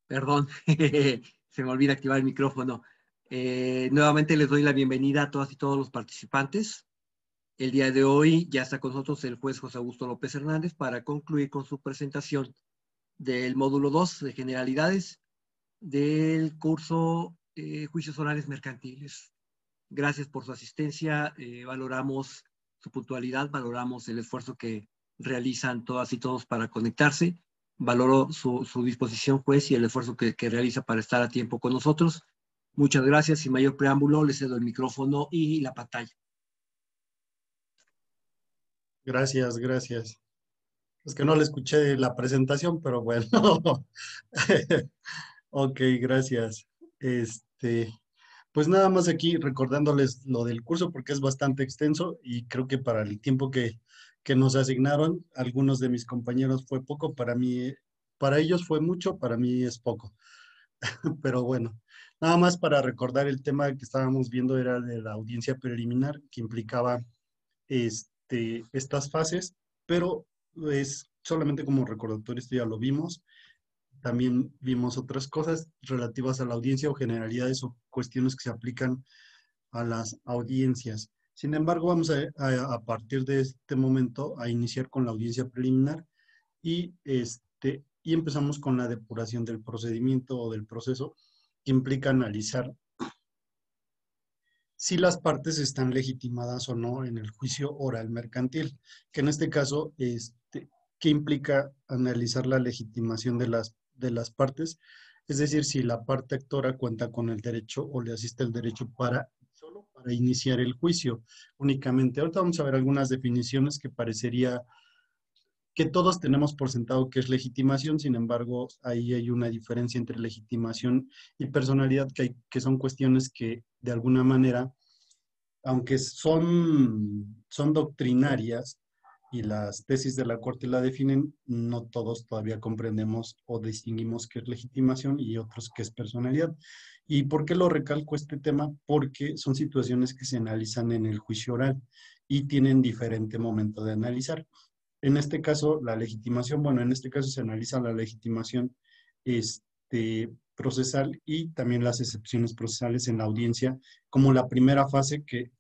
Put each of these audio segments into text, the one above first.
Perdón, se me olvida activar el micrófono. Nuevamente les doy la bienvenida a todas y todos los participantes. El día de hoy ya está con nosotros el juez José Augusto López Hernández para concluir con su presentación del módulo 2 de generalidades del curso Juicios Orales Mercantiles. Gracias por su asistencia, valoramos su puntualidad, valoramos el esfuerzo que realizan todas y todos para conectarse, valoro su disposición, juez, y el esfuerzo que realiza para estar a tiempo con nosotros. Muchas gracias. Sin mayor preámbulo, le cedo el micrófono y la pantalla. Gracias, gracias. Es que no le escuché la presentación, pero bueno. Ok, gracias. Pues nada más aquí recordándoles lo del curso porque es bastante extenso y creo que para el tiempo que nos asignaron, algunos de mis compañeros fue poco, para mí, para ellos fue mucho, para mí es poco. Pero bueno, nada más para recordar el tema que estábamos viendo era de la audiencia preliminar que implicaba estas fases, pero es solamente como recordatorio, esto ya lo vimos. También vimos otras cosas relativas a la audiencia o generalidades o cuestiones que se aplican a las audiencias. Sin embargo, vamos a partir de este momento a iniciar con la audiencia preliminar y empezamos con la depuración del procedimiento o del proceso que implica analizar si las partes están legitimadas o no en el juicio oral mercantil, que en este caso, ¿qué implica analizar la legitimación de las partes? Es decir, si la parte actora cuenta con el derecho o le asiste el derecho solo para iniciar el juicio únicamente. Ahorita vamos a ver algunas definiciones que parecería que todos tenemos por sentado que es legitimación, sin embargo, ahí hay una diferencia entre legitimación y personalidad, que son cuestiones que de alguna manera, aunque son doctrinarias y las tesis de la Corte la definen, no todos todavía comprendemos o distinguimos qué es legitimación y otros qué es personalidad. ¿Y por qué lo recalco este tema? Porque son situaciones que se analizan en el juicio oral y tienen diferente momento de analizar. En este caso, la legitimación, bueno, en este caso se analiza la legitimación procesal y también las excepciones procesales en la audiencia, como la primera fase que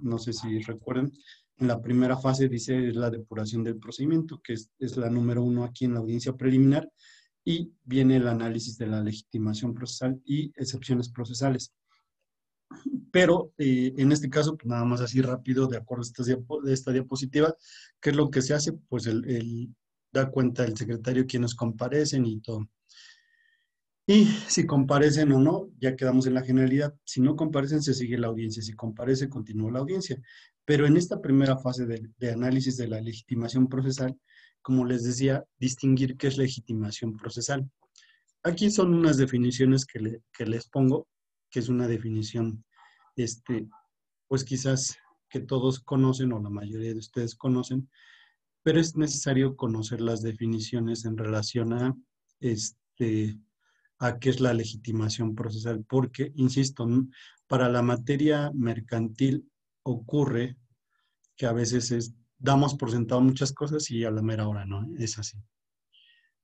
no sé si recuerden, en la primera fase dice es la depuración del procedimiento, que es la número 1 aquí en la audiencia preliminar, y viene el análisis de la legitimación procesal y excepciones procesales. Pero en este caso, pues nada más así rápido, de acuerdo a esta diapositiva, ¿qué es lo que se hace? Pues da cuenta el secretario quienes comparecen y todo. Y si comparecen o no, ya quedamos en la generalidad. Si no comparecen, se sigue la audiencia. Si comparece, continúa la audiencia. Pero en esta primera fase de análisis de la legitimación procesal, como les decía, distinguir qué es legitimación procesal. Aquí son unas definiciones que les pongo, que es una definición, pues quizás que todos conocen o la mayoría de ustedes conocen, pero es necesario conocer las definiciones en relación a qué es la legitimación procesal, porque, insisto, para la materia mercantil ocurre que a veces damos por sentado muchas cosas y a la mera hora no, es así.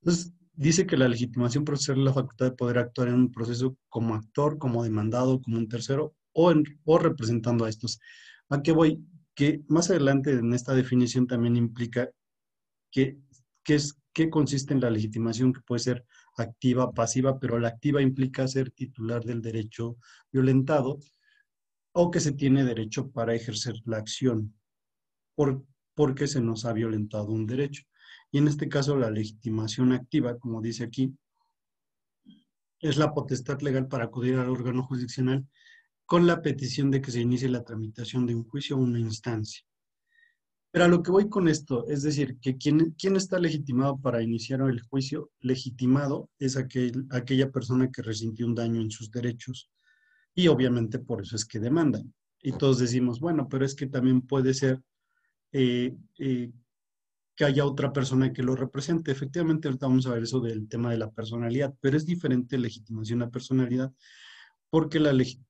Entonces, dice que la legitimación procesal es la facultad de poder actuar en un proceso como actor, como demandado, como un tercero o representando a estos. ¿A qué voy? Que más adelante en esta definición también implica que, qué consiste en la legitimación, que puede ser activa, pasiva, pero la activa implica ser titular del derecho violentado o que se tiene derecho para ejercer la acción porque se nos ha violentado un derecho. Y en este caso, la legitimación activa, como dice aquí, es la potestad legal para acudir al órgano jurisdiccional con la petición de que se inicie la tramitación de un juicio o una instancia. Pero a lo que voy con esto, es decir, que ¿quién está legitimado para iniciar el juicio? Legitimado es aquella persona que resintió un daño en sus derechos y obviamente por eso es que demandan. Y todos decimos, bueno, pero es que también puede ser eh, eh, que haya otra persona que lo represente. Efectivamente, ahorita vamos a ver eso del tema de la personalidad, pero es diferente legitimación a personalidad, porque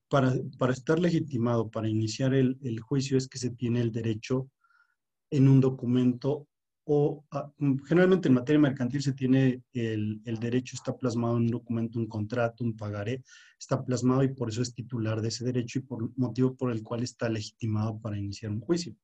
para estar legitimado, para iniciar el juicio, es que se tiene el derecho en un documento generalmente en materia mercantil se tiene el derecho, está plasmado en un documento, un contrato, un pagaré, está plasmado y por eso es titular de ese derecho y por motivo por el cual está legitimado para iniciar un juicio.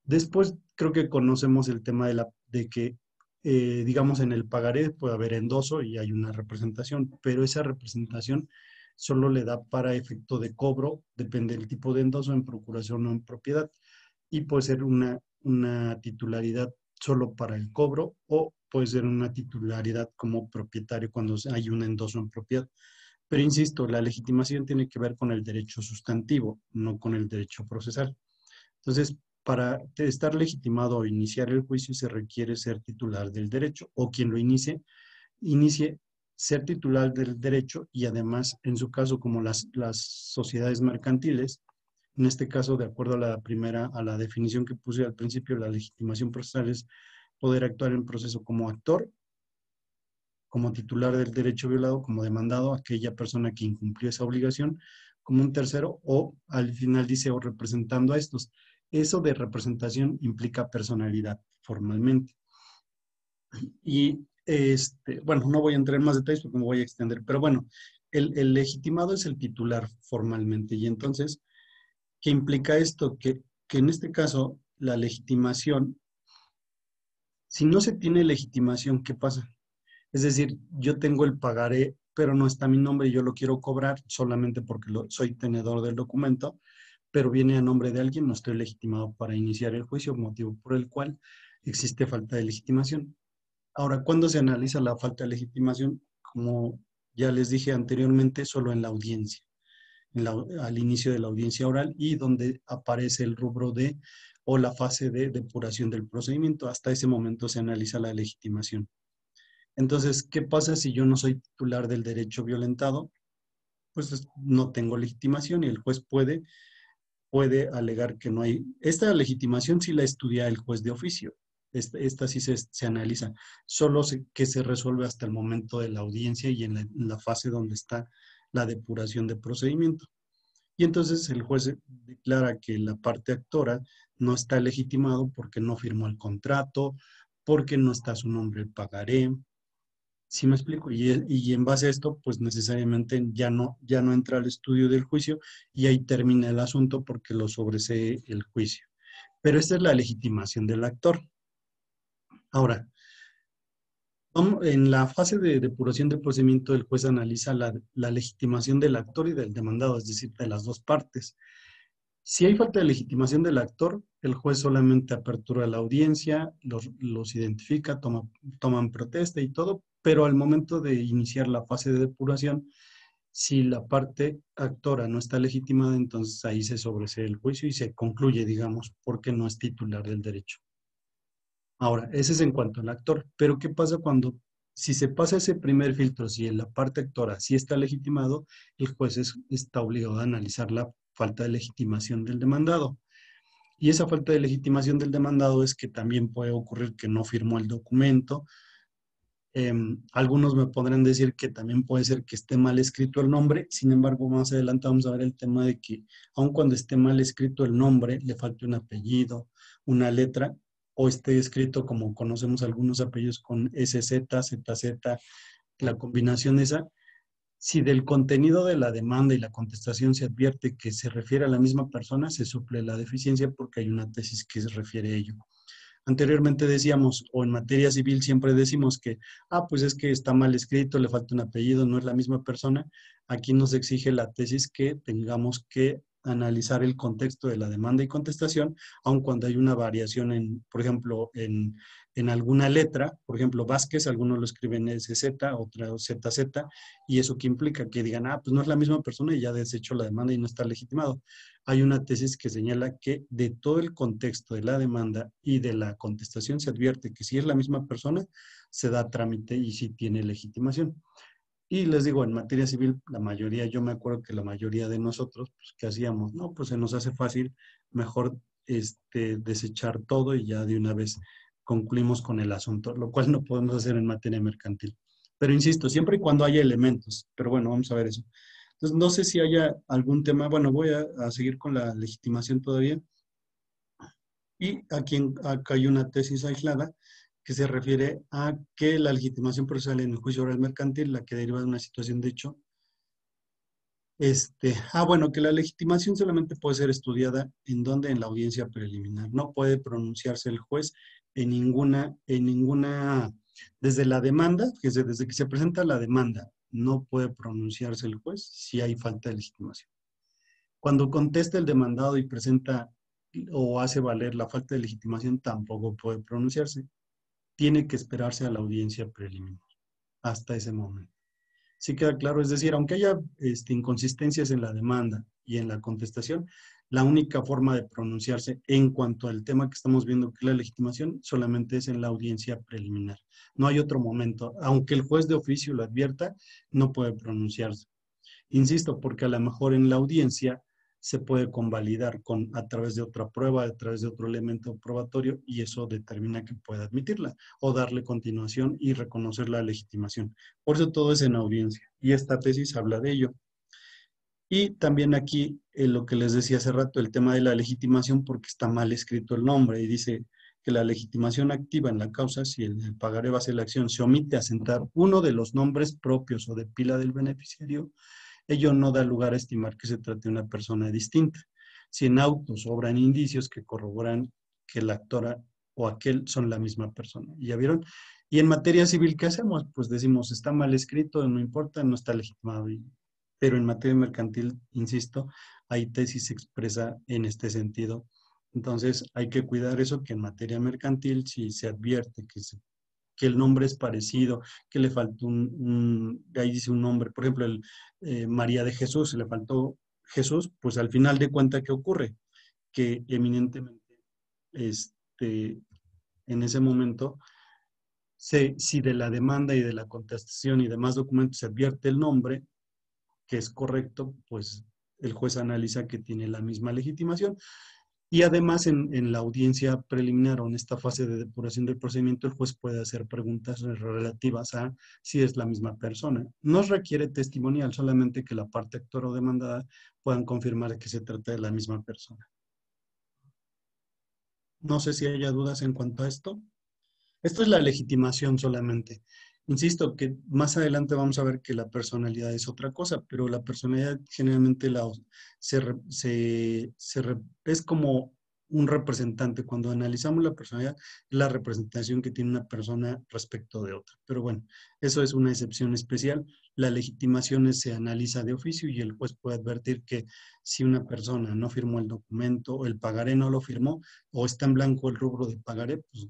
Después creo que conocemos el tema de que, digamos, en el pagaré puede haber endoso y hay una representación, pero esa representación solo le da para efecto de cobro, depende del tipo de endoso, en procuración o en propiedad, y puede ser una titularidad solo para el cobro o puede ser una titularidad como propietario cuando hay un endoso en propiedad. Pero insisto, la legitimación tiene que ver con el derecho sustantivo, no con el derecho procesal. Entonces, para estar legitimado o iniciar el juicio se requiere ser titular del derecho o quien lo inicie ser titular del derecho y además, en su caso, como las sociedades mercantiles, en este caso, de acuerdo a la definición que puse al principio, la legitimación procesal es poder actuar en proceso como actor, como titular del derecho violado, como demandado, aquella persona que incumplió esa obligación, como un tercero, o al final dice, o representando a estos. Eso de representación implica personalidad formalmente. Y, bueno, no voy a entrar en más detalles porque me voy a extender, pero bueno, el legitimado es el titular formalmente. Y entonces, ¿qué implica esto? Que en este caso, la legitimación, si no se tiene legitimación, ¿qué pasa? Es decir, yo tengo el pagaré, pero no está mi nombre y yo lo quiero cobrar solamente porque soy tenedor del documento, pero viene a nombre de alguien, no estoy legitimado para iniciar el juicio, motivo por el cual existe falta de legitimación. Ahora, ¿cuándo se analiza la falta de legitimación? Como ya les dije anteriormente, solo en la audiencia, al inicio de la audiencia oral y donde aparece el rubro de o la fase de depuración del procedimiento. Hasta ese momento se analiza la legitimación. Entonces, ¿qué pasa si yo no soy titular del derecho violentado? Pues no tengo legitimación y el juez puede alegar que no hay. Esta legitimación sí la estudia el juez de oficio. Esta sí se analiza. Solo que se resuelve hasta el momento de la audiencia y en la fase donde está la depuración de procedimiento. Y entonces el juez declara que la parte actora no está legitimado porque no firmó el contrato, porque no está su nombre el pagaré. ¿Sí me explico? Y en base a esto, pues necesariamente ya no entra al estudio del juicio y ahí termina el asunto porque lo sobresee el juicio. Pero esta es la legitimación del actor. Ahora, en la fase de depuración del procedimiento, el juez analiza la legitimación del actor y del demandado, es decir, de las dos partes. Si hay falta de legitimación del actor, el juez solamente apertura la audiencia, los identifica, toman protesta y todo, pero al momento de iniciar la fase de depuración, si la parte actora no está legitimada, entonces ahí se sobresee el juicio y se concluye, digamos, porque no es titular del derecho. Ahora, ese es en cuanto al actor, pero ¿qué pasa si se pasa ese primer filtro, si en la parte actora sí está legitimado, el juez está obligado a analizar la falta de legitimación del demandado? Y esa falta de legitimación del demandado es que también puede ocurrir que no firmó el documento. Algunos me podrán decir que también puede ser que esté mal escrito el nombre. Sin embargo, más adelante vamos a ver el tema de que aun cuando esté mal escrito el nombre, le falte un apellido, una letra, o esté escrito como conocemos algunos apellidos con SZ, ZZ, la combinación esa. Si del contenido de la demanda y la contestación se advierte que se refiere a la misma persona, se suple la deficiencia porque hay una tesis que se refiere a ello. Anteriormente decíamos, o en materia civil siempre decimos que, pues es que está mal escrito, le falta un apellido, no es la misma persona. Aquí nos exige la tesis que tengamos que analizar el contexto de la demanda y contestación, aun cuando hay una variación por ejemplo, en alguna letra. Por ejemplo, Vázquez, algunos lo escriben SZ, otros ZZ, y eso que implica que digan, pues no es la misma persona y ya deshecho la demanda y no está legitimado. Hay una tesis que señala que de todo el contexto de la demanda y de la contestación se advierte que si es la misma persona, se da trámite y sí tiene legitimación. Y les digo, en materia civil, la mayoría, yo me acuerdo que la mayoría de nosotros, pues, ¿qué hacíamos? No, pues se nos hace fácil, mejor desechar todo y ya de una vez concluimos con el asunto, lo cual no podemos hacer en materia mercantil. Pero insisto, siempre y cuando haya elementos. Pero bueno, vamos a ver eso. Entonces, no sé si haya algún tema. Bueno, voy a seguir con la legitimación todavía. Y acá hay una tesis aislada que se refiere a que la legitimación procesal en el juicio oral mercantil, la que deriva de una situación de hecho, bueno, que la legitimación solamente puede ser estudiada en donde, en la audiencia preliminar. No puede pronunciarse el juez desde la demanda, desde que se presenta la demanda, no puede pronunciarse el juez si hay falta de legitimación. Cuando contesta el demandado y presenta o hace valer la falta de legitimación, tampoco puede pronunciarse. Tiene que esperarse a la audiencia preliminar hasta ese momento. Sí queda claro, es decir, aunque haya inconsistencias en la demanda y en la contestación, la única forma de pronunciarse en cuanto al tema que estamos viendo, que es la legitimación, solamente es en la audiencia preliminar. No hay otro momento. Aunque el juez de oficio lo advierta, no puede pronunciarse. Insisto, porque a lo mejor en la audiencia se puede convalidar a través de otra prueba, a través de otro elemento probatorio, y eso determina que puede admitirla o darle continuación y reconocer la legitimación. Por eso todo es en audiencia, y esta tesis habla de ello. Y también aquí, lo que les decía hace rato, el tema de la legitimación, porque está mal escrito el nombre, y dice que la legitimación activa en la causa, si el pagaré base de la acción se omite a asentar uno de los nombres propios o de pila del beneficiario, ello no da lugar a estimar que se trate de una persona distinta. Si en autos sobran indicios que corroboran que la actora o aquel son la misma persona. ¿Ya vieron? Y en materia civil, ¿qué hacemos? Pues decimos, está mal escrito, no importa, no está legitimado. Pero en materia mercantil, insisto, hay tesis expresa en este sentido. Entonces, hay que cuidar eso, que en materia mercantil, si se advierte que el nombre es parecido, que le faltó ahí dice un nombre, por ejemplo, María de Jesús, le faltó Jesús, pues al final de cuentas, ¿qué ocurre? Que eminentemente, en ese momento, si de la demanda y de la contestación y demás documentos se advierte el nombre, que es correcto, pues el juez analiza que tiene la misma legitimación. Y además en la audiencia preliminar o en esta fase de depuración del procedimiento, el juez puede hacer preguntas relativas a si es la misma persona. No requiere testimonial, solamente que la parte actora o demandada puedan confirmar que se trata de la misma persona. No sé si haya dudas en cuanto a esto. Esto es la legitimación solamente. Insisto que más adelante vamos a ver que la personalidad es otra cosa, pero la personalidad generalmente es como un representante. Cuando analizamos la personalidad, es la representación que tiene una persona respecto de otra. Pero bueno, eso es una excepción especial. La legitimación se analiza de oficio y el juez puede advertir que si una persona no firmó el documento o el pagaré no lo firmó o está en blanco el rubro de pagaré, pues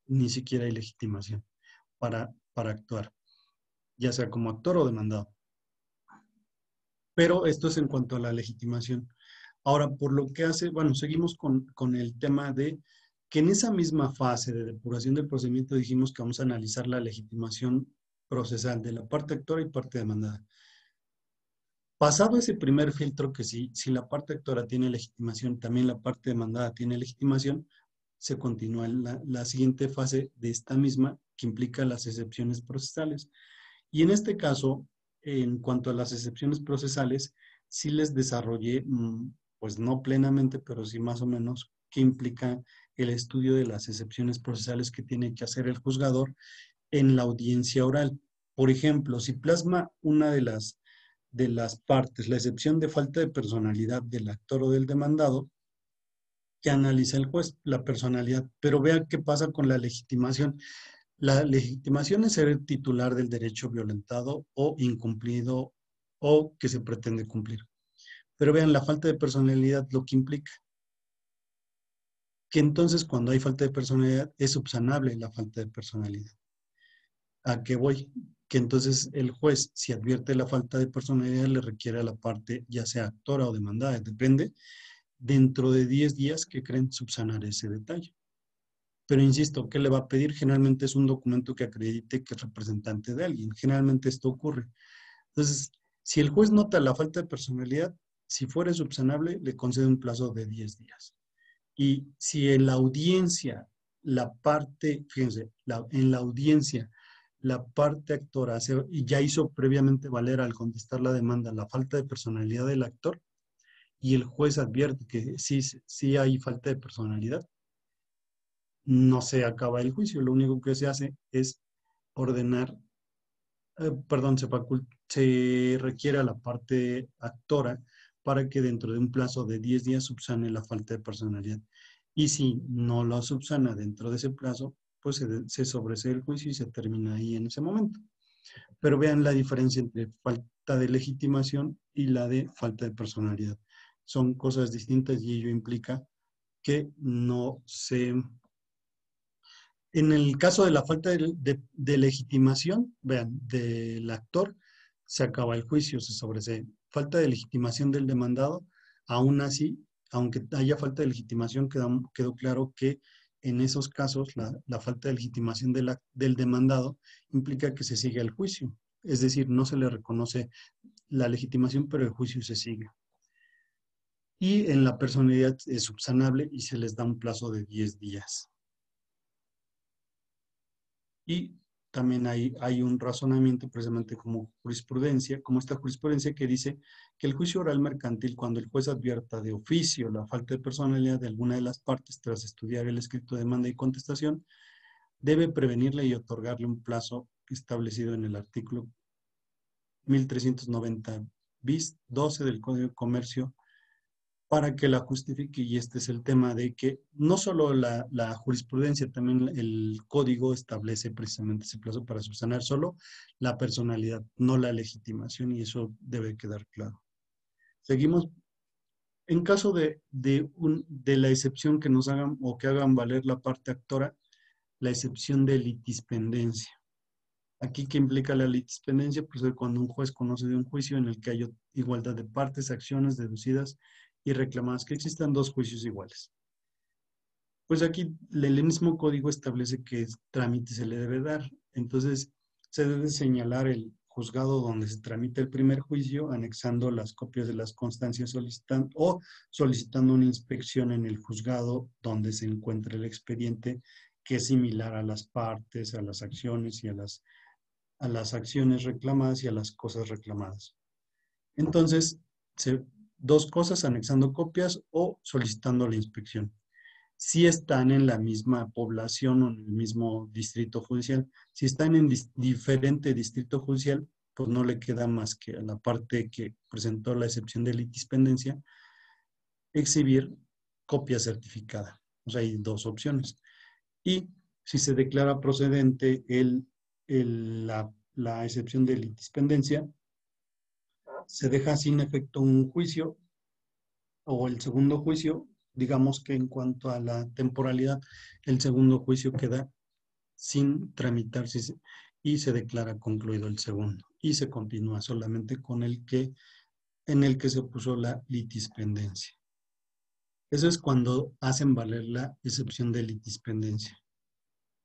ni siquiera hay legitimación para actuar, ya sea como actor o demandado. Pero esto es en cuanto a la legitimación. Ahora, por lo que hace, bueno, seguimos con el tema de que en esa misma fase de depuración del procedimiento dijimos que vamos a analizar la legitimación procesal de la parte actora y parte demandada. Pasado ese primer filtro, que si la parte actora tiene legitimación, también la parte demandada tiene legitimación, se continúa en la siguiente fase de esta misma, que implica las excepciones procesales. Y en este caso, en cuanto a las excepciones procesales, sí les desarrollé, pues no plenamente, pero sí más o menos, qué implica el estudio de las excepciones procesales que tiene que hacer el juzgador en la audiencia oral. Por ejemplo, si plasma una de las partes, la excepción de falta de personalidad del actor o del demandado, que analiza el juez, la personalidad. Pero vea qué pasa con la legitimación. La legitimación es ser el titular del derecho violentado o incumplido o que se pretende cumplir. Pero vean la falta de personalidad lo que implica. Que entonces cuando hay falta de personalidad es subsanable la falta de personalidad. ¿A qué voy? Que entonces el juez, si advierte la falta de personalidad, le requiere a la parte, ya sea actora o demandada, depende, dentro de 10 días que creen subsanar ese detalle. Pero insisto, ¿qué le va a pedir? Generalmente es un documento que acredite que es representante de alguien. Generalmente esto ocurre. Entonces, si el juez nota la falta de personalidad, si fuera subsanable, le concede un plazo de 10 días. Y si en la audiencia, la parte, fíjense, en la audiencia, la parte actora ya hizo previamente valer al contestar la demanda la falta de personalidad del actor y el juez advierte que sí hay falta de personalidad, no se acaba el juicio. Lo único que se hace es ordenar, perdón, se requiere a la parte actora para que dentro de un plazo de 10 días subsane la falta de personalidad. Y si no lo subsana dentro de ese plazo, pues se sobresee el juicio y se termina ahí en ese momento. Pero vean la diferencia entre falta de legitimación y la de falta de personalidad. Son cosas distintas y ello implica que no se... En el caso de la falta de legitimación, vean, del actor, se acaba el juicio, se sobresee. Falta de legitimación del demandado, aún así, aunque haya falta de legitimación, quedó claro que en esos casos la falta de legitimación del demandado implica que se sigue el juicio. Es decir, no se le reconoce la legitimación, pero el juicio se sigue. Y en la personalidad es subsanable y se les da un plazo de 10 días. Y también hay un razonamiento precisamente como jurisprudencia, como esta jurisprudencia que dice que el juicio oral mercantil, cuando el juez advierta de oficio la falta de personalidad de alguna de las partes tras estudiar el escrito de demanda y contestación, debe prevenirle y otorgarle un plazo establecido en el artículo 1390 bis 12 del Código de Comercio para que la justifique. Y este es el tema de que no solo la jurisprudencia, también el código establece precisamente ese plazo para subsanar solo la personalidad, no la legitimación, y eso debe quedar claro. Seguimos. En caso de la excepción que nos hagan o que hagan valer la parte actora, la excepción de litispendencia. Aquí, ¿qué implica la litispendencia? Pues es cuando un juez conoce de un juicio en el que hay igualdad de partes, acciones deducidas y reclamadas, que existan dos juicios iguales. Pues aquí el mismo código establece qué trámite se le debe dar. Entonces, se debe señalar el juzgado donde se tramita el primer juicio, anexando las copias de las constancias solicitando una inspección en el juzgado donde se encuentra el expediente, que es similar a las partes, a las acciones y a las acciones reclamadas y a las cosas reclamadas. Entonces, dos cosas, anexando copias o solicitando la inspección. Si están en la misma población o en el mismo distrito judicial, si están en diferente distrito judicial, pues no le queda más que a la parte que presentó la excepción de litispendencia, exhibir copia certificada. O sea, hay dos opciones. Y si se declara procedente la excepción de litispendencia, se deja sin efecto un juicio o el segundo juicio. Digamos que en cuanto a la temporalidad, el segundo juicio queda sin tramitarse y se declara concluido el segundo. Y se continúa solamente con en el que se puso la litispendencia. Eso es cuando hacen valer la excepción de litispendencia.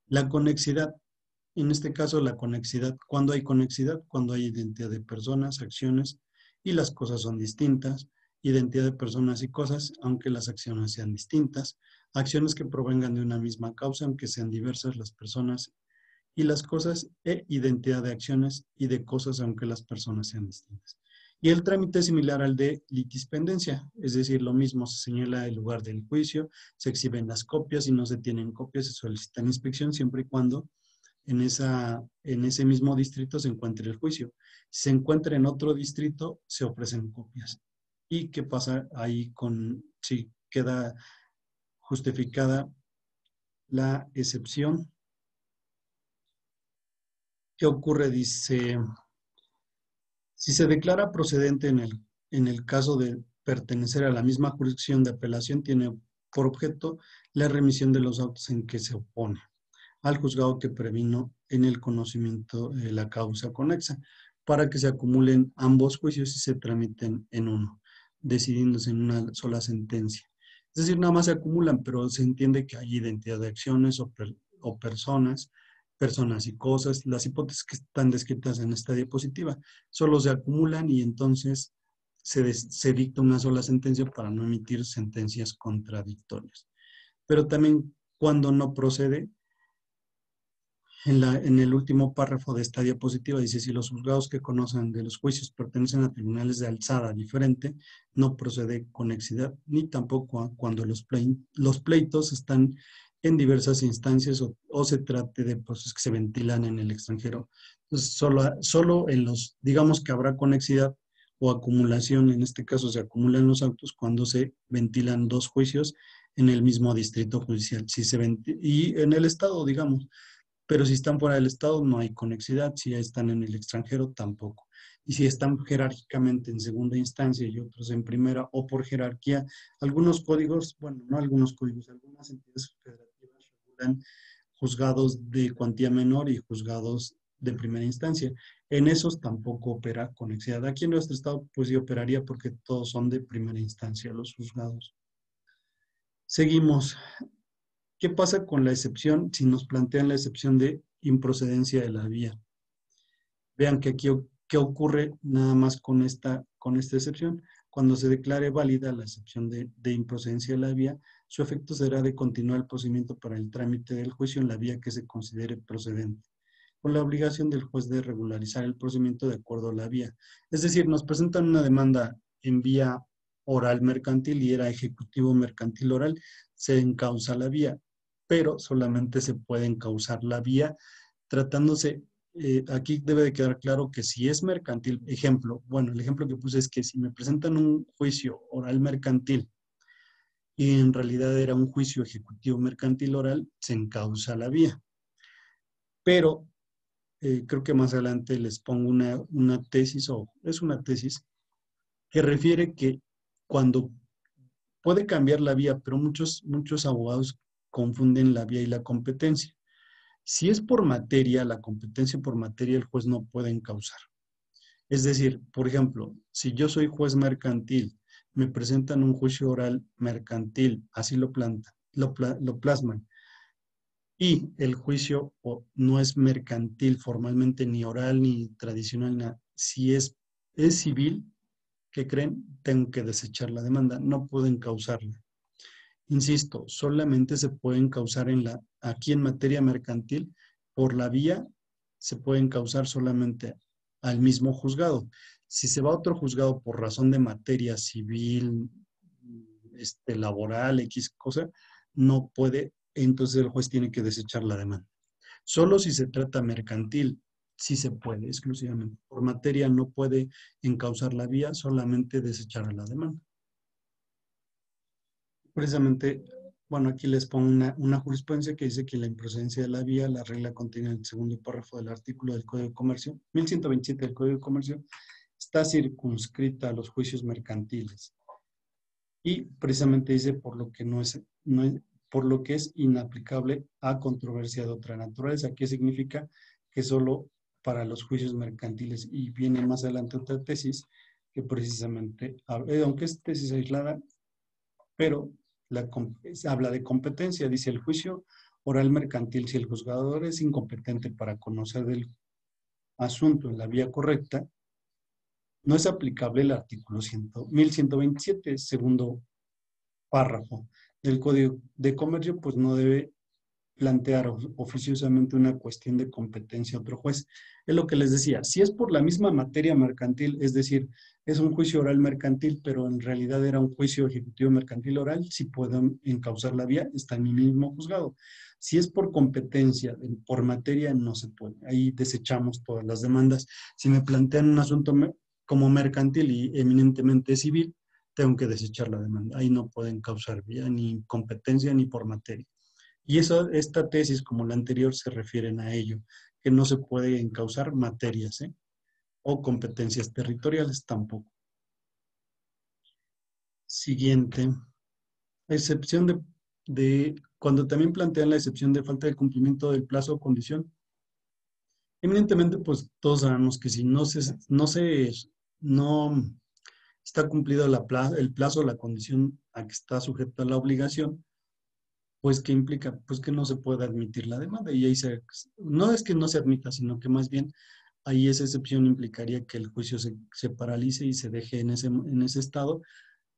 La conexidad. En este caso, la conexidad. ¿Cuándo hay conexidad? Cuando hay identidad de personas, acciones y las cosas son distintas. Identidad de personas y cosas, aunque las acciones sean distintas. Acciones que provengan de una misma causa, aunque sean diversas las personas y las cosas, e identidad de acciones y de cosas, aunque las personas sean distintas. Y el trámite es similar al de litispendencia, es decir, lo mismo, se señala el lugar del juicio, se exhiben las copias y no se tienen copias, se solicita inspección siempre y cuando en ese mismo distrito se encuentre el juicio. Si se encuentra en otro distrito, se ofrecen copias. ¿Y qué pasa ahí si queda justificada la excepción? ¿Qué ocurre? Dice, si se declara procedente en el caso de pertenecer a la misma jurisdicción de apelación, tiene por objeto la remisión de los autos en que se opone al juzgado que previno en el conocimiento de la causa conexa, para que se acumulen ambos juicios y se tramiten en uno, decidiéndose en una sola sentencia. Es decir, nada más se acumulan, pero se entiende que hay identidad de acciones o personas y cosas. Las hipótesis que están descritas en esta diapositiva solo se acumulan y entonces se dicta una sola sentencia para no emitir sentencias contradictorias. Pero también cuando no procede, en el último párrafo de esta diapositiva dice, si los juzgados que conocen de los juicios pertenecen a tribunales de alzada diferente, no procede conexidad, ni tampoco cuando los pleitos están en diversas instancias o se trate de procesos que se ventilan en el extranjero. Entonces, solo en los, digamos que habrá conexidad o acumulación, en este caso se acumulan los autos cuando se ventilan dos juicios en el mismo distrito judicial. Si y en el estado, digamos, pero si están fuera del estado no hay conexidad, si están en el extranjero tampoco. Y si están jerárquicamente en segunda instancia y otros en primera o por jerarquía, algunos códigos, bueno, no algunos códigos, algunas entidades federativas regulan juzgados de cuantía menor y juzgados de primera instancia. En esos tampoco opera conexidad. Aquí en nuestro estado pues sí operaría porque todos son de primera instancia los juzgados. Seguimos. ¿Qué pasa con la excepción si nos plantean la excepción de improcedencia de la vía? Vean que aquí, ¿qué ocurre nada más con esta excepción? Cuando se declare válida la excepción de improcedencia de la vía, su efecto será de continuar el procedimiento para el trámite del juicio en la vía que se considere procedente, con la obligación del juez de regularizar el procedimiento de acuerdo a la vía. Es decir, nos presentan una demanda en vía oral mercantil y era ejecutivo mercantil oral, se encausa la vía, pero solamente se puede encausar la vía tratándose, aquí debe de quedar claro que si es mercantil, ejemplo, bueno, el ejemplo que puse es que si me presentan un juicio oral mercantil y en realidad era un juicio ejecutivo mercantil oral, se encausa la vía. Pero creo que más adelante les pongo una tesis, o es una tesis, que refiere que cuando puede cambiar la vía, pero muchos abogados confunden la vía y la competencia. Si es por materia, la competencia por materia, el juez no puede encausar. Es decir, por ejemplo, si yo soy juez mercantil, me presentan un juicio oral mercantil, así lo plasman, y el juicio no es mercantil formalmente, ni oral, ni tradicional, si es civil, ¿qué creen? Tengo que desechar la demanda, no puedo encausarla. Insisto, solamente se pueden causar aquí en materia mercantil, por la vía, se pueden causar solamente al mismo juzgado. Si se va a otro juzgado por razón de materia civil, laboral, X cosa, no puede, entonces el juez tiene que desechar la demanda. Solo si se trata mercantil, sí se puede exclusivamente. Por materia no puede encausar la vía, solamente desechar la demanda. Precisamente, bueno, aquí les pongo una jurisprudencia que dice que la improcedencia de la vía, la regla contiene en el segundo párrafo del artículo del Código de Comercio, 1127 del Código de Comercio, está circunscrita a los juicios mercantiles. Y precisamente dice por lo que por lo que es inaplicable a controversia de otra naturaleza. ¿Qué significa? Que solo para los juicios mercantiles. Y viene más adelante otra tesis que precisamente, aunque es tesis aislada, pero habla de competencia. Dice el juicio oral mercantil, si el juzgador es incompetente para conocer del asunto en la vía correcta, no es aplicable el artículo 1127, segundo párrafo del Código de Comercio, pues no debe plantear oficiosamente una cuestión de competencia a otro juez. Es lo que les decía, si es por la misma materia mercantil, es decir, es un juicio oral mercantil, pero en realidad era un juicio ejecutivo mercantil oral, si pueden encauzar la vía, está en mi mismo juzgado. Si es por competencia, por materia, no se puede. Ahí desechamos todas las demandas. Si me plantean un asunto como mercantil y eminentemente civil, tengo que desechar la demanda. Ahí no pueden causar vía ni competencia ni por materia. Y esta tesis, como la anterior, se refieren a ello, que no se puede encausar materias, o competencias territoriales tampoco. Siguiente. Excepción cuando también plantean la excepción de falta de cumplimiento del plazo o condición. Eminentemente, pues todos sabemos que si no está cumplido el plazo o la condición a que está sujeta la obligación, pues ¿qué implica? Pues que no se puede admitir la demanda y ahí no es que no se admita, sino que más bien ahí esa excepción implicaría que el juicio se paralice y se deje en ese estado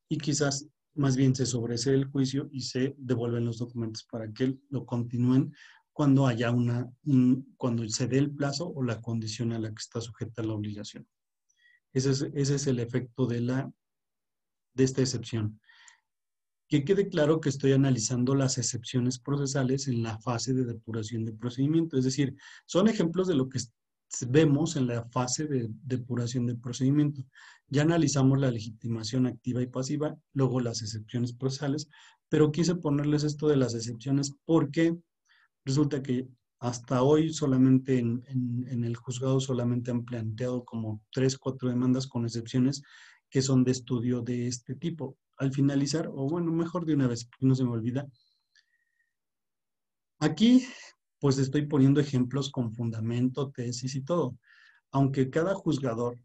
y quizás más bien se sobresee el juicio y se devuelven los documentos para que lo continúen cuando haya cuando se dé el plazo o la condición a la que está sujeta la obligación. Ese es el efecto de esta excepción. Que quede claro que estoy analizando las excepciones procesales en la fase de depuración de procedimiento. Es decir, son ejemplos de lo que vemos en la fase de depuración de procedimiento. Ya analizamos la legitimación activa y pasiva, luego las excepciones procesales, pero quise ponerles esto de las excepciones porque resulta que hasta hoy solamente en el juzgado solamente han planteado como 3, 4 demandas con excepciones que son de estudio de este tipo. Al finalizar, o bueno, mejor de una vez, porque no se me olvida, aquí pues estoy poniendo ejemplos con fundamento, tesis y todo. Aunque cada juzgador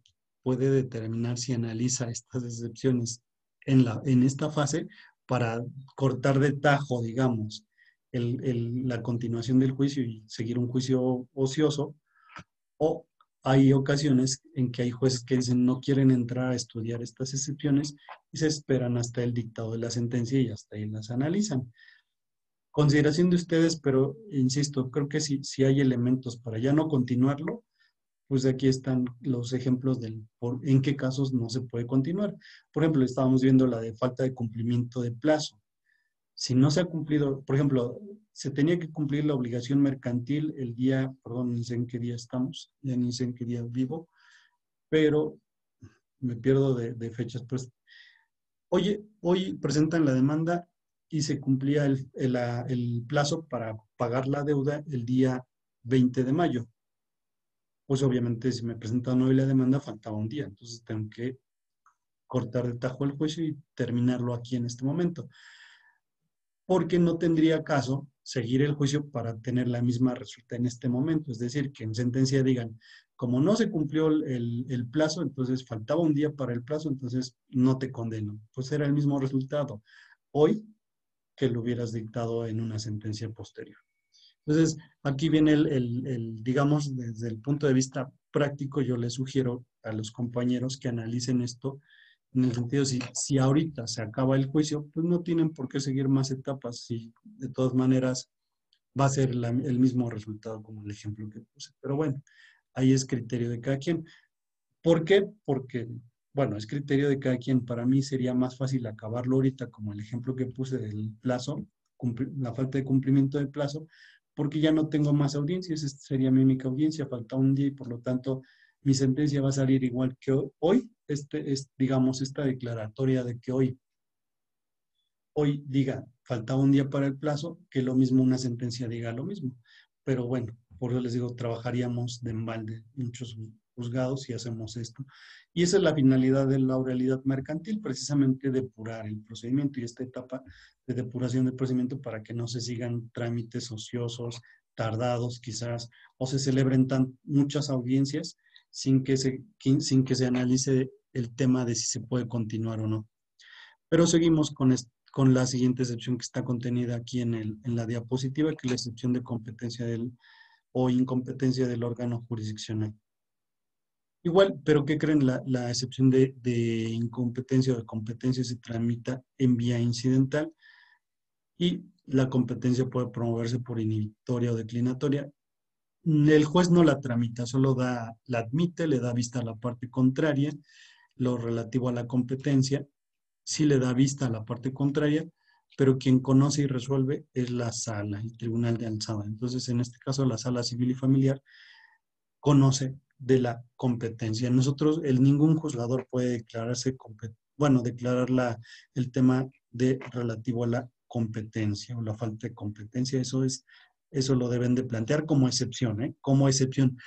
puede determinar si analiza estas excepciones en esta fase para cortar de tajo, digamos, la continuación del juicio y seguir un juicio ocioso, o hay ocasiones en que hay jueces que dicen no quieren entrar a estudiar estas excepciones y se esperan hasta el dictado de la sentencia y hasta ahí las analizan. Consideración de ustedes, pero insisto, creo que si hay elementos para ya no continuarlo, pues aquí están los ejemplos en qué casos no se puede continuar. Por ejemplo, estábamos viendo la de falta de cumplimiento de plazo. Si no se ha cumplido, por ejemplo, se tenía que cumplir la obligación mercantil el día, perdón, ni sé en qué día estamos, ya ni sé en qué día vivo, pero me pierdo de fechas. Pues, oye, hoy presentan la demanda y se cumplía el plazo para pagar la deuda el día 20 de mayo. Pues obviamente si me presentan hoy la demanda faltaba un día, entonces tengo que cortar de tajo el juicio y terminarlo aquí en este momento, porque no tendría caso seguir el juicio para tener la misma resulta en este momento, es decir, que en sentencia digan, como no se cumplió el plazo, entonces faltaba un día para el plazo, entonces no te condeno, pues era el mismo resultado hoy que lo hubieras dictado en una sentencia posterior. Entonces, aquí viene digamos, desde el punto de vista práctico, yo les sugiero a los compañeros que analicen esto en el sentido, si ahorita se acaba el juicio, pues no tienen por qué seguir más etapas, si de todas maneras va a ser el mismo resultado como el ejemplo que puse. Pero bueno, ahí es criterio de cada quien. ¿Por qué? Porque, bueno, es criterio de cada quien. Para mí sería más fácil acabarlo ahorita, como el ejemplo que puse del plazo, la falta de cumplimiento del plazo, porque ya no tengo más audiencias, esta sería mi única audiencia, falta un día y por lo tanto mi sentencia va a salir igual que hoy. Digamos, esta declaratoria de que hoy diga, falta un día para el plazo, que lo mismo una sentencia diga lo mismo. Pero bueno, por eso les digo, trabajaríamos de embalde muchos juzgados si hacemos esto. Y esa es la finalidad de la oralidad mercantil, precisamente depurar el procedimiento y esta etapa de depuración del procedimiento para que no se sigan trámites ociosos, tardados quizás, o se celebren muchas audiencias sin que se analice el tema de si se puede continuar o no. Pero seguimos con la siguiente excepción que está contenida aquí en la diapositiva, que es la excepción de competencia o incompetencia del órgano jurisdiccional. Igual, pero ¿qué creen? La excepción de incompetencia o de competencia se tramita en vía incidental y la competencia puede promoverse por inhibitoria o declinatoria. El juez no la tramita, solo la admite, le da vista a la parte contraria, lo relativo a la competencia, sí le da vista a la parte contraria, pero quien conoce y resuelve es la sala, el tribunal de alzada. Entonces, en este caso, la sala civil y familiar conoce de la competencia. Nosotros, ningún juzgador puede declararse, declarar el tema relativo a la competencia o la falta de competencia. Eso lo deben de plantear como excepción, ¿eh? Como excepción.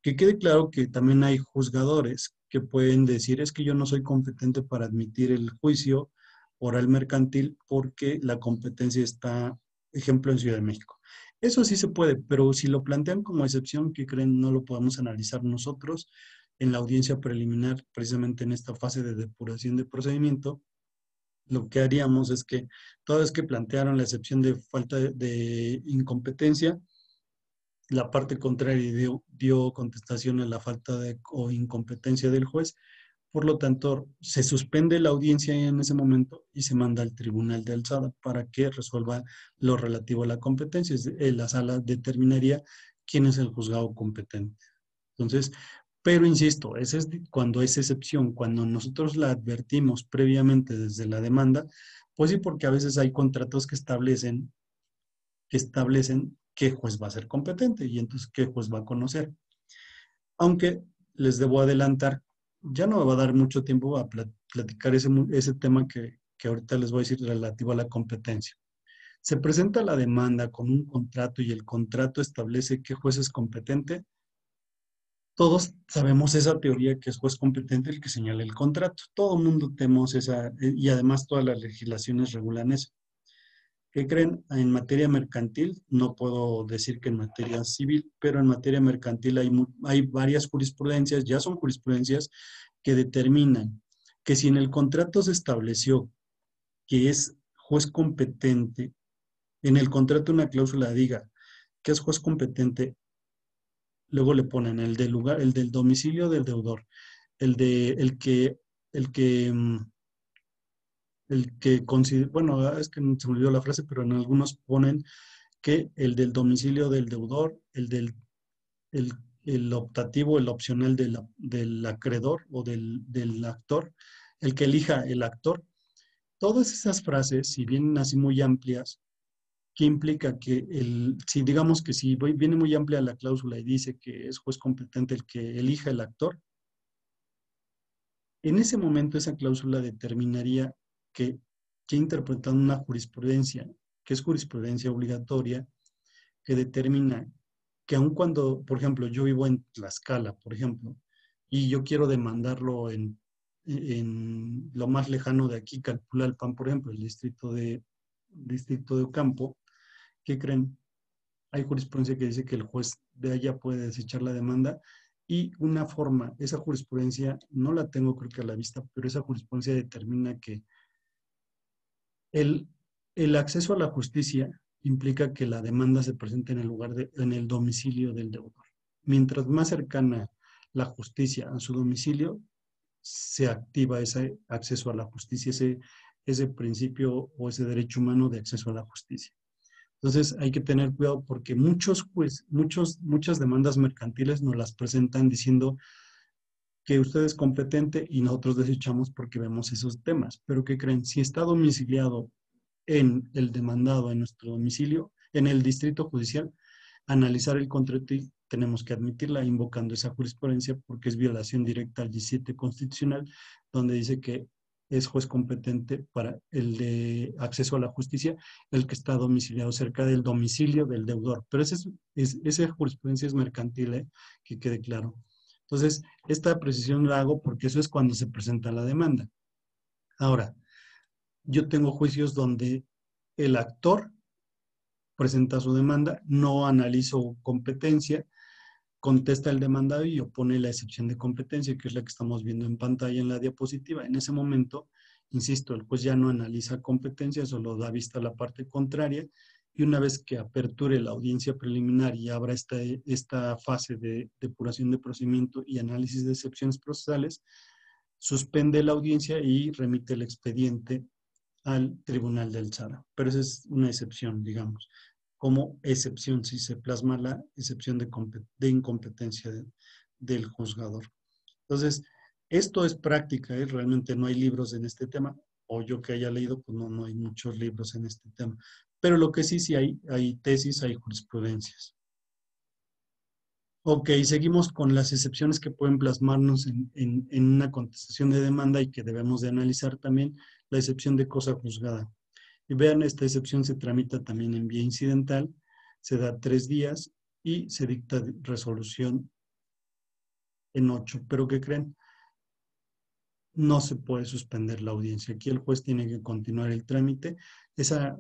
Que quede claro que también hay juzgadores que pueden decir, es que yo no soy competente para admitir el juicio oral mercantil porque la competencia está, ejemplo, en Ciudad de México. Eso sí se puede, pero si lo plantean como excepción, ¿qué creen? No lo podemos analizar nosotros en la audiencia preliminar, precisamente en esta fase de depuración de procedimiento. Lo que haríamos es que toda vez que plantearon la excepción de falta de incompetencia, la parte contraria dio contestación a la falta o incompetencia del juez. Por lo tanto, se suspende la audiencia en ese momento y se manda al tribunal de alzada para que resuelva lo relativo a la competencia. La sala determinaría quién es el juzgado competente. Entonces, Pero insisto, ese es cuando es excepción, cuando nosotros la advertimos previamente desde la demanda, pues sí, porque a veces hay contratos que establecen qué juez va a ser competente y entonces qué juez va a conocer. Aunque les debo adelantar, ya no me va a dar mucho tiempo a platicar ese tema que ahorita les voy a decir relativo a la competencia. Se presenta la demanda con un contrato y el contrato establece qué juez es competente. Todos sabemos esa teoría que es juez competente el que señala el contrato. Todo el mundo tenemos esa, y además todas las legislaciones regulan eso. ¿Qué creen? En materia mercantil, no puedo decir que en materia civil, pero en materia mercantil hay varias jurisprudencias, ya son jurisprudencias que determinan que si en el contrato se estableció que es juez competente, en el contrato una cláusula diga que es juez competente, luego le ponen el del lugar, el del domicilio del deudor, el que, bueno, es que se me olvidó la frase, pero en algunos ponen que el del domicilio del deudor, el, el optativo, el opcional del acreedor o del actor, el que elija el actor. Todas esas frases, si vienen así muy amplias, ¿qué implica? Si digamos que si viene muy amplia la cláusula y dice que es juez competente el que elija el actor, en ese momento esa cláusula determinaría que interpretando una jurisprudencia, que es jurisprudencia obligatoria, que determina que aun cuando, por ejemplo, yo vivo en Tlaxcala, por ejemplo, y yo quiero demandarlo en lo más lejano de aquí, Calpulalpan, por ejemplo, el distrito de Ocampo, ¿qué creen? Hay jurisprudencia que dice que el juez de allá puede desechar la demanda y una forma, esa jurisprudencia no la tengo creo que a la vista, pero esa jurisprudencia determina que el, el acceso a la justicia implica que la demanda se presente en el domicilio del deudor. Mientras más cercana la justicia a su domicilio, se activa ese acceso a la justicia, ese principio o ese derecho humano de acceso a la justicia. Entonces hay que tener cuidado porque muchas demandas mercantiles nos las presentan diciendo que usted es competente y nosotros desechamos porque vemos esos temas. Pero ¿qué creen? Si está domiciliado en el demandado, en nuestro domicilio, en el distrito judicial, analizar el contrato y tenemos que admitirla invocando esa jurisprudencia porque es violación directa al 17 constitucional, donde dice que es juez competente para el de acceso a la justicia, el que está domiciliado cerca del domicilio del deudor. Pero esa jurisprudencia es mercantil, que quede claro. Entonces, esta precisión la hago porque eso es cuando se presenta la demanda. Ahora, yo tengo juicios donde el actor presenta su demanda, no analizo competencia, contesta el demandado y opone la excepción de competencia, que es la que estamos viendo en pantalla en la diapositiva. En ese momento, insisto, el juez ya no analiza competencia, solo da vista a la parte contraria y una vez que aperture la audiencia preliminar y abra esta fase de depuración de procedimiento y análisis de excepciones procesales, suspende la audiencia y remite el expediente al Tribunal del Alzada. Pero esa es una excepción, digamos, como excepción, si se plasma la excepción de incompetencia del juzgador. Entonces, esto es práctica, realmente no hay libros en este tema, o yo que haya leído, pues no hay muchos libros en este tema. Pero lo que sí hay tesis, hay jurisprudencias. Ok, seguimos con las excepciones que pueden plasmarnos en una contestación de demanda y que debemos de analizar también la excepción de cosa juzgada. Y vean, esta excepción se tramita también en vía incidental, se da 3 días y se dicta resolución en 8. Pero ¿qué creen? No se puede suspender la audiencia. Aquí el juez tiene que continuar el trámite. Esa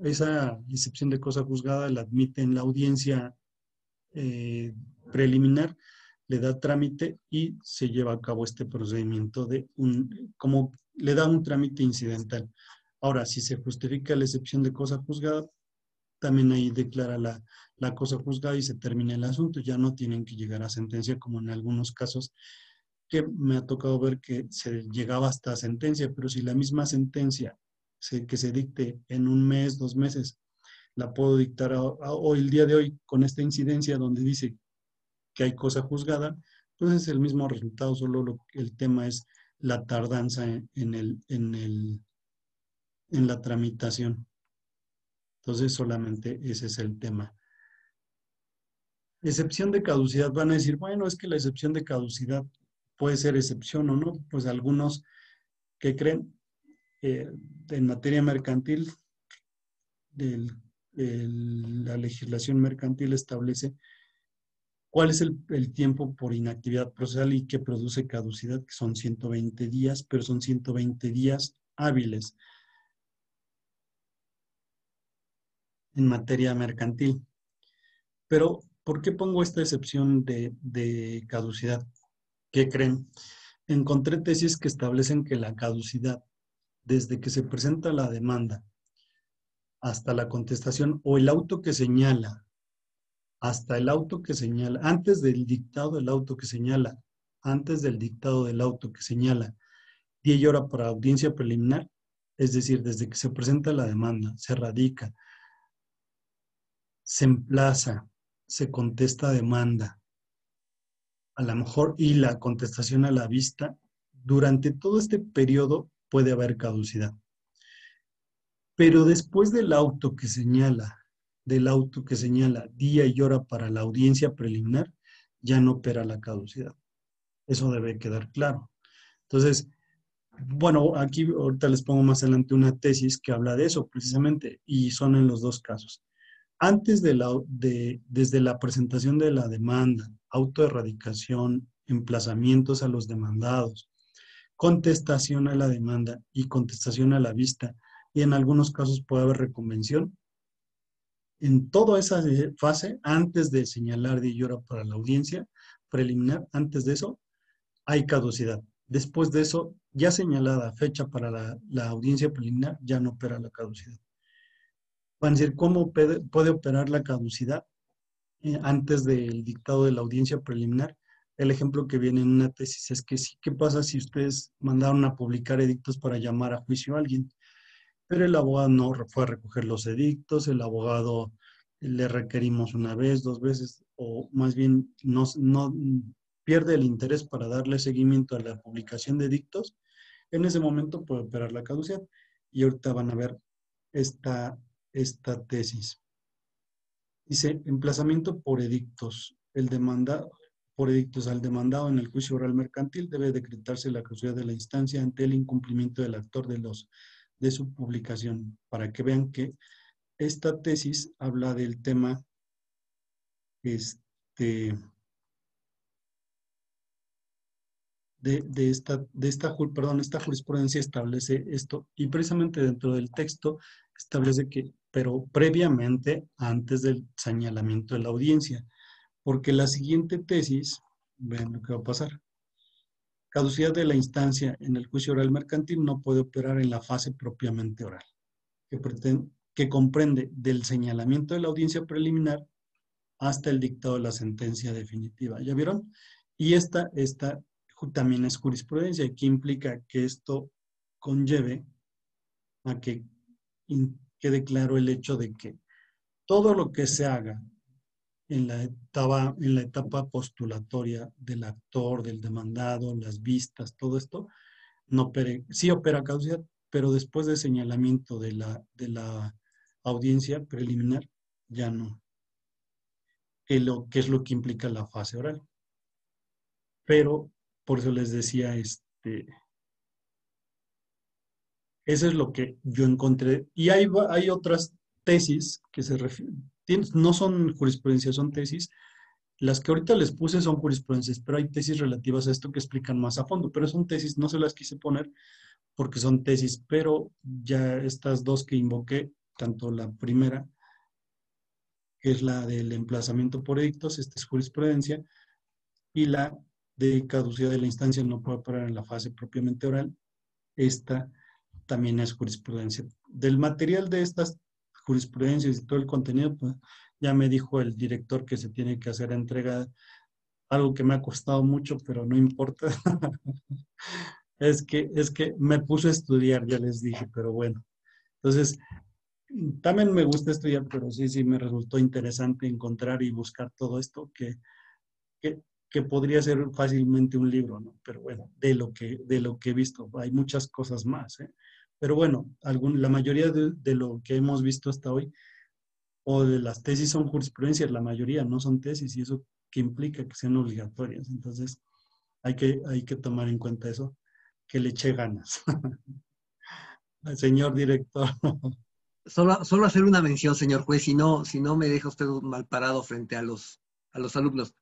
excepción de cosa juzgada la admite en la audiencia preliminar, le da trámite y se lleva a cabo este procedimiento como le da un trámite incidental. Ahora, si se justifica la excepción de cosa juzgada, también ahí declara la cosa juzgada y se termina el asunto. Ya no tienen que llegar a sentencia como en algunos casos que me ha tocado ver que se llegaba hasta sentencia, pero si la misma sentencia que se dicte en un mes, 2 meses, la puedo dictar hoy, el día de hoy, con esta incidencia donde dice que hay cosa juzgada, Entonces el mismo resultado, solo el tema es la tardanza en la tramitación. Entonces solamente ese es el tema. Excepción de caducidad, van a decir, bueno, es que la excepción de caducidad puede ser excepción o no. Pues algunos que creen en materia mercantil, la legislación mercantil establece cuál es el tiempo por inactividad procesal y que produce caducidad, que son 120 días, pero son 120 días hábiles en materia mercantil. Pero, ¿por qué pongo esta excepción de caducidad? ¿Qué creen? Encontré tesis que establecen que la caducidad, desde que se presenta la demanda hasta la contestación o el auto que señala, hasta el auto que señala, antes del dictado del auto que señala, antes del dictado del auto que señala, 10 horas para audiencia preliminar, es decir, desde que se presenta la demanda, se radica, se emplaza, se contesta demanda, a lo mejor, y la contestación a la vista, durante todo este periodo puede haber caducidad. Pero después del auto que señala día y hora para la audiencia preliminar, ya no opera la caducidad. Eso debe quedar claro. Entonces, bueno, aquí ahorita les pongo más adelante una tesis que habla de eso precisamente, y son en los dos casos. Antes desde la presentación de la demanda, autoerradicación, emplazamientos a los demandados, contestación a la demanda y contestación a la vista, y en algunos casos puede haber reconvención. En toda esa fase, antes de señalar de hora para la audiencia preliminar, antes de eso, hay caducidad. Después de eso, ya señalada fecha para la audiencia preliminar, ya no opera la caducidad. Van a decir, ¿cómo puede operar la caducidad antes del dictado de la audiencia preliminar? El ejemplo que viene en una tesis es que sí, ¿qué pasa si ustedes mandaron a publicar edictos para llamar a juicio a alguien? Pero el abogado no fue a recoger los edictos, el abogado le requerimos una vez, dos veces, o más bien no pierde el interés para darle seguimiento a la publicación de edictos. En ese momento puede operar la caducidad. Y ahorita van a ver esta tesis. Dice, emplazamiento por edictos. Por edictos al demandado en el juicio oral mercantil debe decretarse la caducidad de la instancia ante el incumplimiento del actor de su publicación, para que vean que esta tesis habla del tema este, esta jurisprudencia establece esto, y precisamente dentro del texto establece que, pero previamente, antes del señalamiento de la audiencia, porque la siguiente tesis, vean lo que va a pasar. Caducidad de la instancia en el juicio oral mercantil no puede operar en la fase propiamente oral, que comprende del señalamiento de la audiencia preliminar hasta el dictado de la sentencia definitiva. ¿Ya vieron? Y esta también es jurisprudencia, que implica que esto conlleve a que quede claro el hecho de que todo lo que se haga en la etapa postulatoria del actor, del demandado, las vistas, todo esto, sí opera caducidad, pero después del señalamiento de la audiencia preliminar, ya no. Que es lo que implica la fase oral. Pero, por eso les decía, eso es lo que yo encontré. Y hay otras tesis que no son jurisprudencia, son tesis. Las que ahorita les puse son jurisprudencias, pero hay tesis relativas a esto que explican más a fondo. Pero son tesis, no se las quise poner porque son tesis, pero ya estas dos que invoqué, tanto la primera, que es la del emplazamiento por edictos, esta es jurisprudencia, y la de caducidad de la instancia no puede operar en la fase propiamente oral, esta también es jurisprudencia. Del material de estas jurisprudencias y todo el contenido, pues, ya me dijo el director que se tiene que hacer entrega, algo que me ha costado mucho, pero no importa. Es que me puse a estudiar, ya les dije, pero bueno. Entonces, también me gusta estudiar, pero sí me resultó interesante encontrar y buscar todo esto que que podría ser fácilmente un libro, ¿no? Pero bueno, de lo que he visto, hay muchas cosas más, ¿eh? Pero bueno, la mayoría de lo que hemos visto hasta hoy, o de las tesis son jurisprudencias, la mayoría no son tesis, y eso que implica que sean obligatorias. Entonces, hay que tomar en cuenta eso, que le eche ganas. Señor director. Solo hacer una mención, señor juez, si no me deja usted mal parado frente a los alumnos.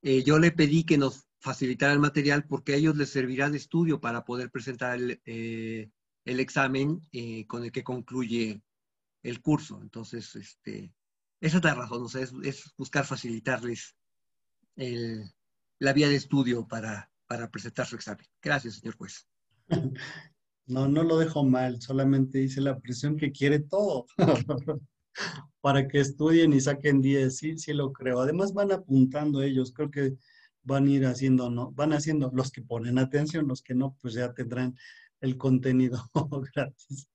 Yo le pedí que nos facilitara el material porque a ellos les servirá de estudio para poder presentar el examen con el que concluye el curso. Entonces, esa es la razón, o sea, es buscar facilitarles el, la vía de estudio para presentar su examen. Gracias, señor juez. No, no lo dejo mal, solamente hice la presión que quiere todo para que estudien y saquen 10. Sí, sí lo creo. Además van apuntando ellos, creo que van a ir haciendo, ¿no? Van haciendo los que ponen atención, los que no, pues ya tendrán el contenido gratis.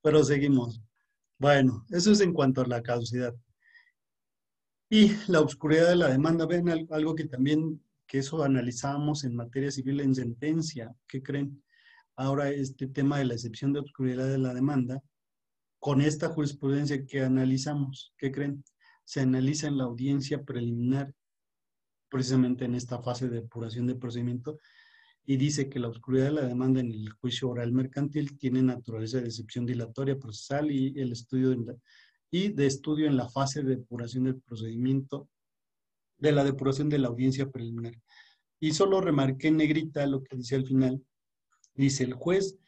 Pero seguimos. Bueno, eso es en cuanto a la causidad. Y la oscuridad de la demanda, ven algo que también, que eso analizábamos en materia civil en sentencia. ¿Qué creen? Ahora este tema de la excepción de obscuridad de la demanda, con esta jurisprudencia que analizamos, ¿qué creen? Se analiza en la audiencia preliminar, precisamente en esta fase de depuración de procedimiento, y dice que la oscuridad de la demanda en el juicio oral mercantil tiene naturaleza de excepción dilatoria procesal y el estudio y de estudio en la fase de depuración del procedimiento, de la depuración de la audiencia preliminar. Y solo remarqué en negrita lo que dice al final. Dice el juez.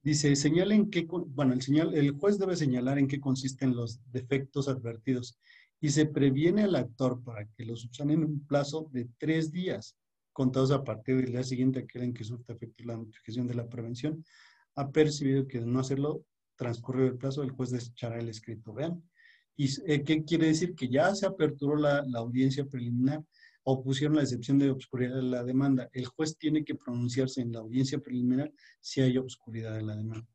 Dice, señalen qué, bueno, el juez debe señalar en qué consisten los defectos advertidos y se previene al actor para que los subsane en un plazo de 3 días, contados a partir del día siguiente a aquel en que surta efecto la notificación de la prevención. Ha percibido que de no hacerlo, transcurrido el plazo, el juez desechará el escrito. Vean. ¿Y qué quiere decir? Que ya se aperturó la audiencia preliminar o pusieron la excepción de obscuridad de la demanda. El juez tiene que pronunciarse en la audiencia preliminar si hay obscuridad de la demanda.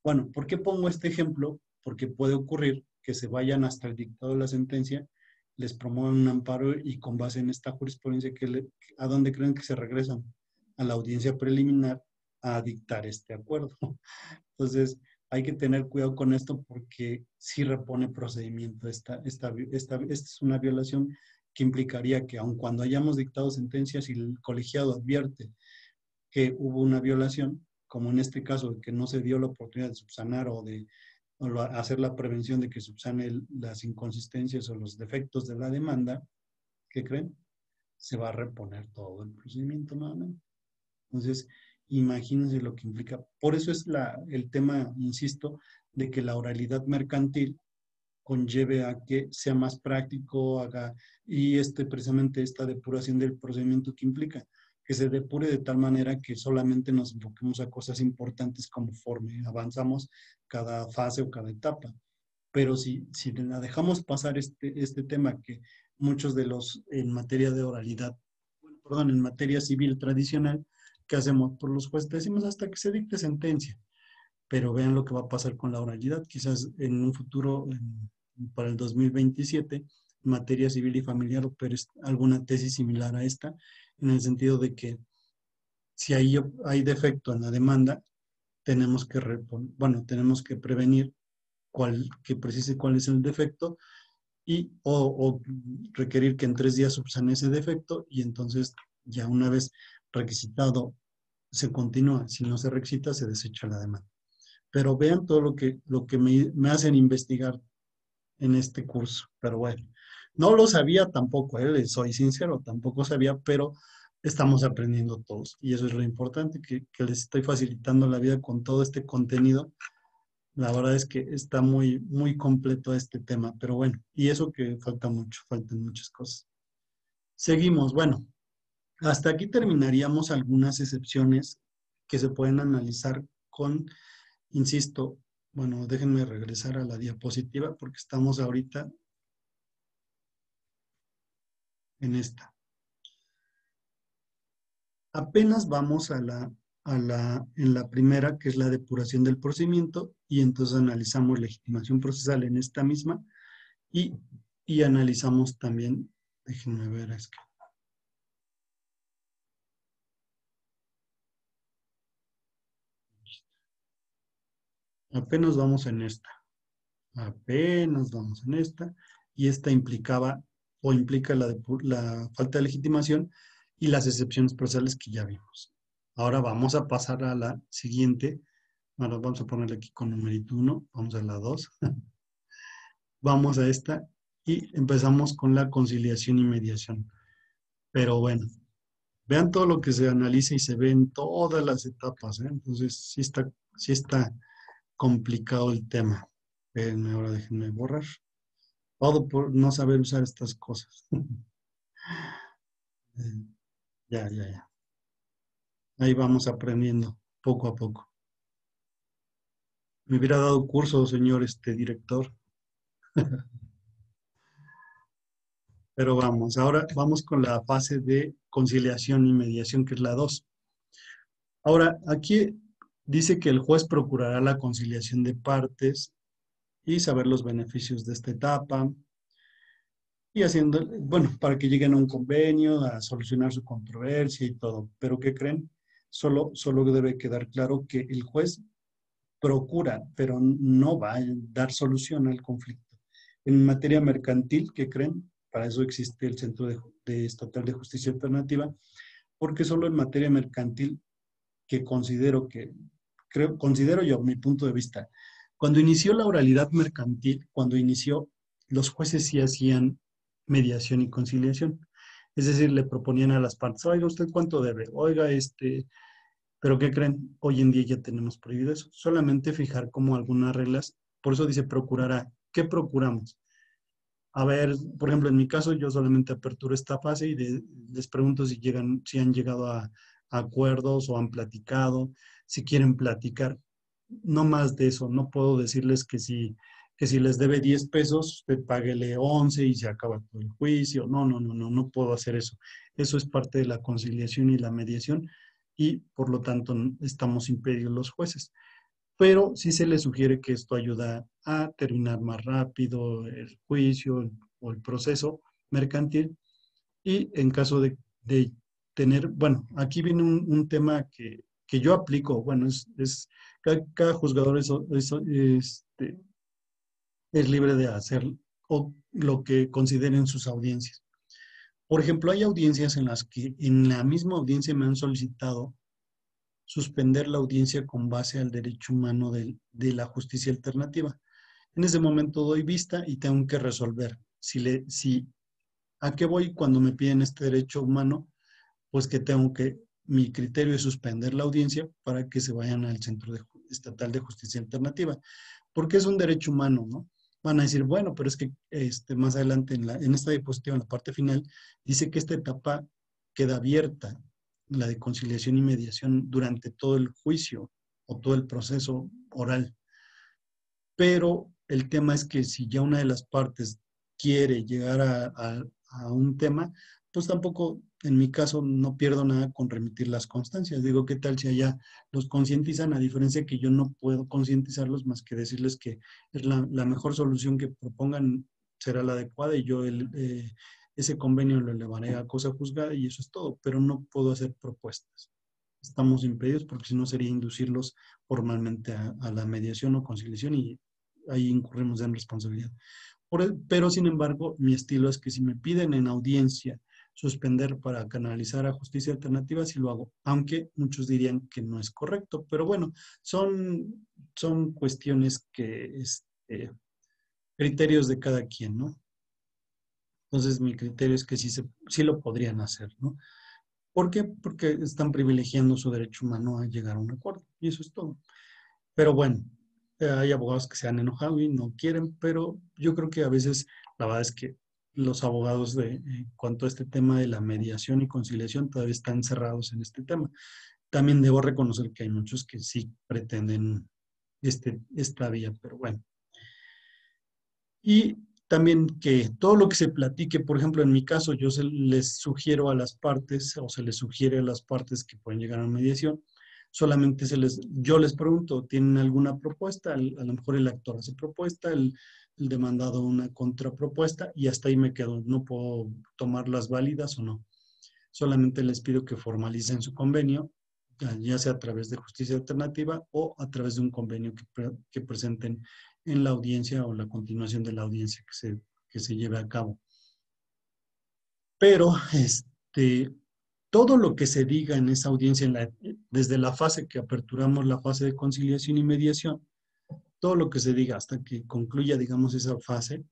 Bueno, ¿por qué pongo este ejemplo? Porque puede ocurrir que se vayan hasta el dictado de la sentencia, les promuevan un amparo y con base en esta jurisprudencia, ¿a dónde creen que se regresan? A la audiencia preliminar a dictar este acuerdo. Entonces, hay que tener cuidado con esto porque sí repone procedimiento. Esta es una violación que implicaría que aun cuando hayamos dictado sentencias y el colegiado advierte que hubo una violación, como en este caso de que no se dio la oportunidad de subsanar o de hacer la prevención de que subsane las inconsistencias o los defectos de la demanda, ¿qué creen? Se va a reponer todo el procedimiento nuevamente. Entonces, imagínense lo que implica. Por eso es el tema, insisto, de que la oralidad mercantil conlleve a que sea más práctico, y precisamente esta depuración del procedimiento que implica, que se depure de tal manera que solamente nos enfoquemos a cosas importantes conforme avanzamos cada fase o cada etapa. Pero si la dejamos pasar este tema que muchos de los en materia de oralidad, perdón, en materia civil tradicional, que hacemos por los jueces, decimos hasta que se dicte sentencia. Pero vean lo que va a pasar con la oralidad, quizás en un futuro, para el 2027, en materia civil y familiar, opere alguna tesis similar a esta, en el sentido de que si hay defecto en la demanda, tenemos que tenemos que prevenir que precise cuál es el defecto o requerir que en 3 días subsane ese defecto y entonces ya una vez requisitado se continúa. Si no se requisita, se desecha la demanda. Pero vean todo lo que me hacen investigar en este curso. Pero bueno, no lo sabía tampoco, soy sincero, tampoco sabía, pero estamos aprendiendo todos. Y eso es lo importante, que les estoy facilitando la vida con todo este contenido. La verdad es que está muy, muy completo este tema, pero bueno, y eso que falta mucho, faltan muchas cosas. Seguimos, bueno, hasta aquí terminaríamos algunas excepciones que se pueden analizar insisto, bueno, déjenme regresar a la diapositiva porque estamos ahorita en esta. Apenas vamos en la primera, que es la depuración del procedimiento, y entonces analizamos legitimación procesal en esta misma y analizamos también Déjenme ver, es que apenas vamos en esta. Apenas vamos en esta. Y esta implicaba o implica la falta de legitimación y las excepciones procesales que ya vimos. Ahora vamos a pasar a la siguiente. Ahora vamos a ponerle aquí con numerito 1. Vamos a la 2. Vamos a esta y empezamos con la conciliación y mediación. Pero bueno, vean todo lo que se analiza y se ve en todas las etapas, ¿eh? Entonces, sí está complicado el tema. Espérenme, ahora déjenme borrar. Todo por no saber usar estas cosas. Ya. Ahí vamos aprendiendo poco a poco. Me hubiera dado curso, señor director. Pero vamos, ahora vamos con la fase de conciliación y mediación, que es la 2. Ahora, aquí dice que el juez procurará la conciliación de partes y saber los beneficios de esta etapa y haciendo, bueno, para que lleguen a un convenio, a solucionar su controversia y todo. Pero ¿qué creen? Solo debe quedar claro que el juez procura, pero no va a dar solución al conflicto. En materia mercantil, ¿qué creen? Para eso existe el Centro de Estatal de Justicia Alternativa, porque solo en materia mercantil que considero yo, mi punto de vista, cuando inició la oralidad mercantil, cuando inició, los jueces sí hacían mediación y conciliación. Es decir, le proponían a las partes, oiga, ¿usted cuánto debe? Oiga, pero ¿qué creen? Hoy en día ya tenemos prohibido eso. Solamente fijar como algunas reglas. Por eso dice procurará. ¿Qué procuramos? A ver, por ejemplo, en mi caso, yo solamente aperturo esta fase y les pregunto si han llegado a acuerdos o han platicado, si quieren platicar. No más de eso. No puedo decirles que si les debe 10 pesos, usted páguele 11 y se acaba todo el juicio. No puedo hacer eso. Eso es parte de la conciliación y la mediación y por lo tanto estamos impedidos los jueces. Pero sí se les sugiere que esto ayuda a terminar más rápido el juicio o el proceso mercantil y en caso de tener, bueno, aquí viene un tema que yo aplico, bueno, cada juzgador es libre de hacer lo que consideren en sus audiencias. Por ejemplo, hay audiencias en las que en la misma audiencia me han solicitado suspender la audiencia con base al derecho humano de la justicia alternativa. En ese momento doy vista y tengo que resolver. ¿A qué voy cuando me piden este derecho humano? Pues que mi criterio es suspender la audiencia para que se vayan al Centro Estatal de Justicia Alternativa, porque es un derecho humano, ¿no? Van a decir, bueno, pero es que más adelante en esta diapositiva, en la parte final, dice que esta etapa queda abierta, la de conciliación y mediación, durante todo el juicio o todo el proceso oral. Pero el tema es que si ya una de las partes quiere llegar a un tema, pues tampoco, en mi caso, no pierdo nada con remitir las constancias. Digo, ¿qué tal si allá los concientizan? A diferencia que yo no puedo concientizarlos más que decirles que es la mejor solución que propongan será la adecuada y yo ese convenio lo elevaré a cosa juzgada y eso es todo, pero no puedo hacer propuestas. Estamos impedidos porque si no sería inducirlos formalmente a la mediación o conciliación y ahí incurrimos en responsabilidad. Pero, sin embargo, mi estilo es que si me piden en audiencia suspender para canalizar a justicia alternativa, sí lo hago, aunque muchos dirían que no es correcto. Pero bueno, son cuestiones criterios de cada quien, ¿no? Entonces, mi criterio es que sí lo podrían hacer, ¿no? ¿Por qué? Porque están privilegiando su derecho humano a llegar a un acuerdo, y eso es todo. Pero bueno, hay abogados que se han enojado y no quieren, pero yo creo que a veces la verdad es que los abogados en cuanto a este tema de la mediación y conciliación todavía están cerrados en este tema. También debo reconocer que hay muchos que sí pretenden esta vía, pero bueno. Y también que todo lo que se platique, por ejemplo, en mi caso, les sugiero a las partes o se les sugiere a las partes que pueden llegar a mediación, solamente yo les pregunto, ¿tienen alguna propuesta? A lo mejor el actor hace propuesta, el demandado una contrapropuesta y hasta ahí me quedo. No puedo tomarlas válidas o no. Solamente les pido que formalicen su convenio, ya sea a través de justicia alternativa o a través de un convenio que presenten en la audiencia o la continuación de la audiencia que se lleve a cabo. Pero todo lo que se diga en esa audiencia, desde la fase que aperturamos la fase de conciliación y mediación, todo lo que se diga hasta que concluya, digamos, esa fase,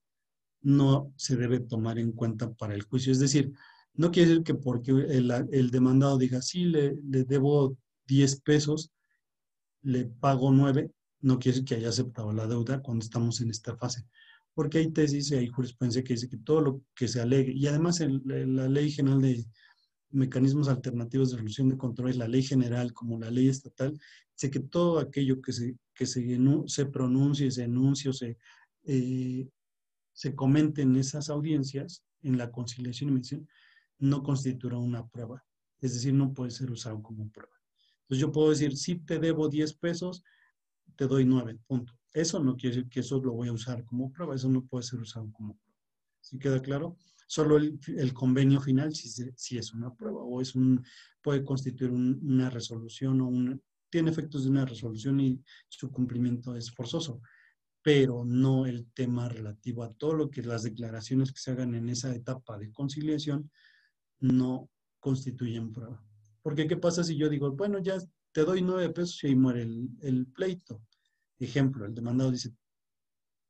no se debe tomar en cuenta para el juicio. Es decir, no quiere decir que porque el demandado diga, sí, le debo 10 pesos, le pago 9, no quiere decir que haya aceptado la deuda cuando estamos en esta fase. Porque hay tesis y hay jurisprudencia que dice que todo lo que se alegue, y además la Ley General de Mecanismos Alternativos de Resolución de Controles, la ley general como la ley estatal, dice que todo aquello que se pronuncie, se enuncie o se comente en esas audiencias, en la conciliación y mediación, no constituirá una prueba. Es decir, no puede ser usado como prueba. Entonces yo puedo decir, si te debo 10 pesos, te doy 9, punto. Eso no quiere decir que eso lo voy a usar como prueba, eso no puede ser usado como prueba. ¿Sí queda claro? Solo el convenio final si es una prueba o puede constituir una resolución tiene efectos de una resolución y su cumplimiento es forzoso, pero no el tema relativo a todo lo que las declaraciones que se hagan en esa etapa de conciliación no constituyen prueba. Porque ¿qué pasa si yo digo, bueno, ya te doy 9 pesos y ahí muere el pleito? Ejemplo, el demandado dice,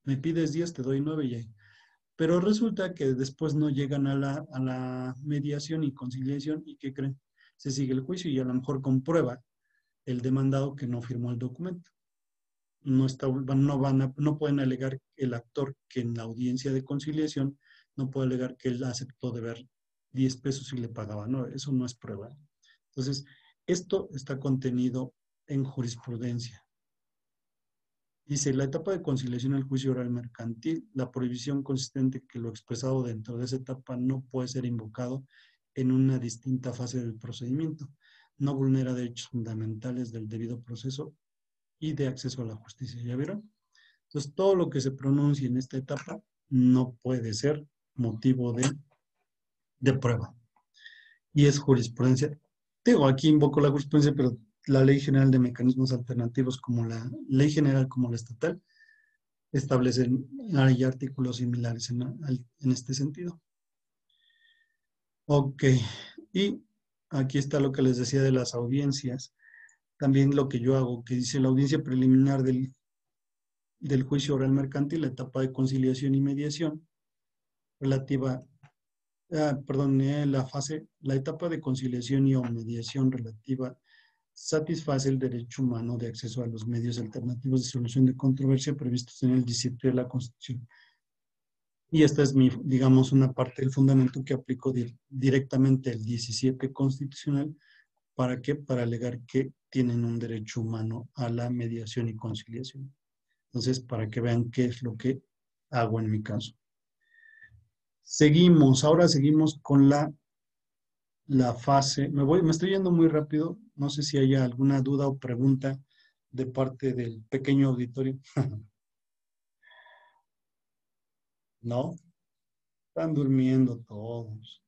me pides 10, te doy 9 y ahí. Pero resulta que después no llegan a la mediación y conciliación y ¿qué creen? Se sigue el juicio y a lo mejor comprueba el demandado que no firmó el documento. No pueden alegar el actor que en la audiencia de conciliación no puede alegar que él aceptó deber 10 pesos y le pagaba. No, eso no es prueba. Entonces, esto está contenido en jurisprudencia. Dice, la etapa de conciliación al juicio oral mercantil, la prohibición consistente que lo expresado dentro de esa etapa no puede ser invocado en una distinta fase del procedimiento. No vulnera derechos fundamentales del debido proceso y de acceso a la justicia. ¿Ya vieron? Entonces, todo lo que se pronuncie en esta etapa no puede ser motivo de prueba. Y es jurisprudencia. Digo, aquí invoco la jurisprudencia, pero la Ley General de Mecanismos Alternativos, como la Ley General como la estatal, establecen, hay artículos similares en este sentido. Ok, y aquí está lo que les decía de las audiencias. También lo que yo hago, que dice la audiencia preliminar del juicio oral mercantil, la etapa de conciliación y mediación, relativa, la etapa de conciliación y o mediación relativa satisface el derecho humano de acceso a los medios alternativos de solución de controversia previstos en el 17 de la Constitución. Y esta es digamos, una parte del fundamento que aplico directamente el 17 constitucional. ¿Para qué? Para alegar que tienen un derecho humano a la mediación y conciliación. Entonces, para que vean qué es lo que hago en mi caso. Ahora seguimos con la fase. Me estoy yendo muy rápido. No sé si haya alguna duda o pregunta de parte del pequeño auditorio. ¿No? Están durmiendo todos.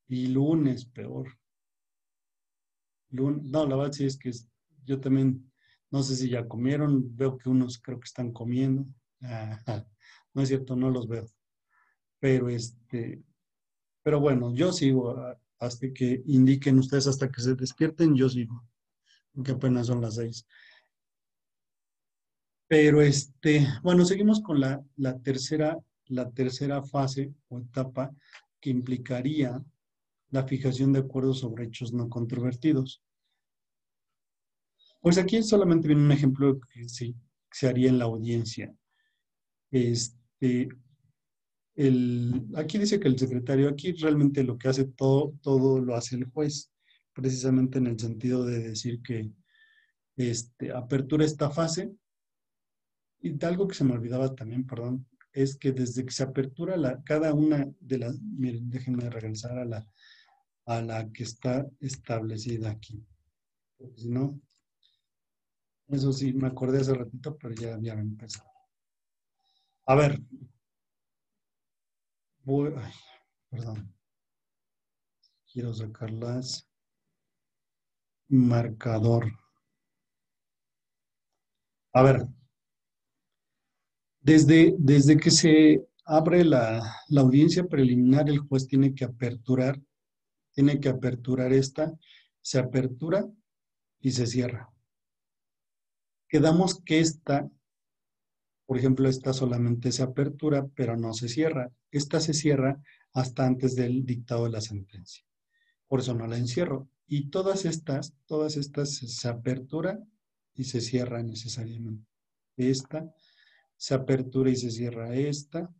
Y lunes, peor. No, la verdad sí es que yo también, no sé si ya comieron, veo que unos creo que están comiendo. No es cierto, no los veo. Pero pero bueno, yo sigo hasta que indiquen ustedes, hasta que se despierten, yo sigo, que apenas son las 6. Pero bueno, seguimos con la tercera fase o etapa que implicaría la fijación de acuerdos sobre hechos no controvertidos. Pues aquí solamente viene un ejemplo que sí se haría en la audiencia. Aquí dice que el secretario, aquí realmente lo que hace todo lo hace el juez, precisamente en el sentido de decir que apertura esta fase. Y algo que se me olvidaba también, perdón, es que desde que se apertura cada una de las, miren, déjenme regresar a la que está establecida aquí. Porque si no, eso sí, me acordé hace ratito, pero ya me empezó. A ver, ay, perdón, quiero sacarlas. Marcador. A ver, desde que se abre la audiencia preliminar, el juez tiene que aperturar esta, se apertura y se cierra. Quedamos que esta, por ejemplo, esta solamente se apertura, pero no se cierra. Esta se cierra hasta antes del dictado de la sentencia. Por eso no la encierro. Y todas estas se apertura y se cierra necesariamente. Esta se apertura y se cierra esta,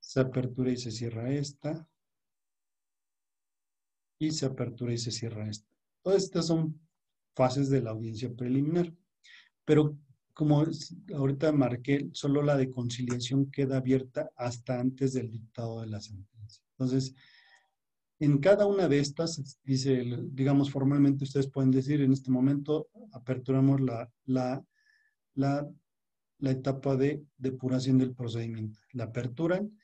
se apertura y se cierra esta, y se apertura y se cierra esta. Todas estas son fases de la audiencia preliminar, pero como ahorita marqué, solo la de conciliación queda abierta hasta antes del dictado de la sentencia. Entonces, en cada una de estas, dice, digamos formalmente, ustedes pueden decir, en este momento aperturamos la etapa de depuración del procedimiento. La aperturan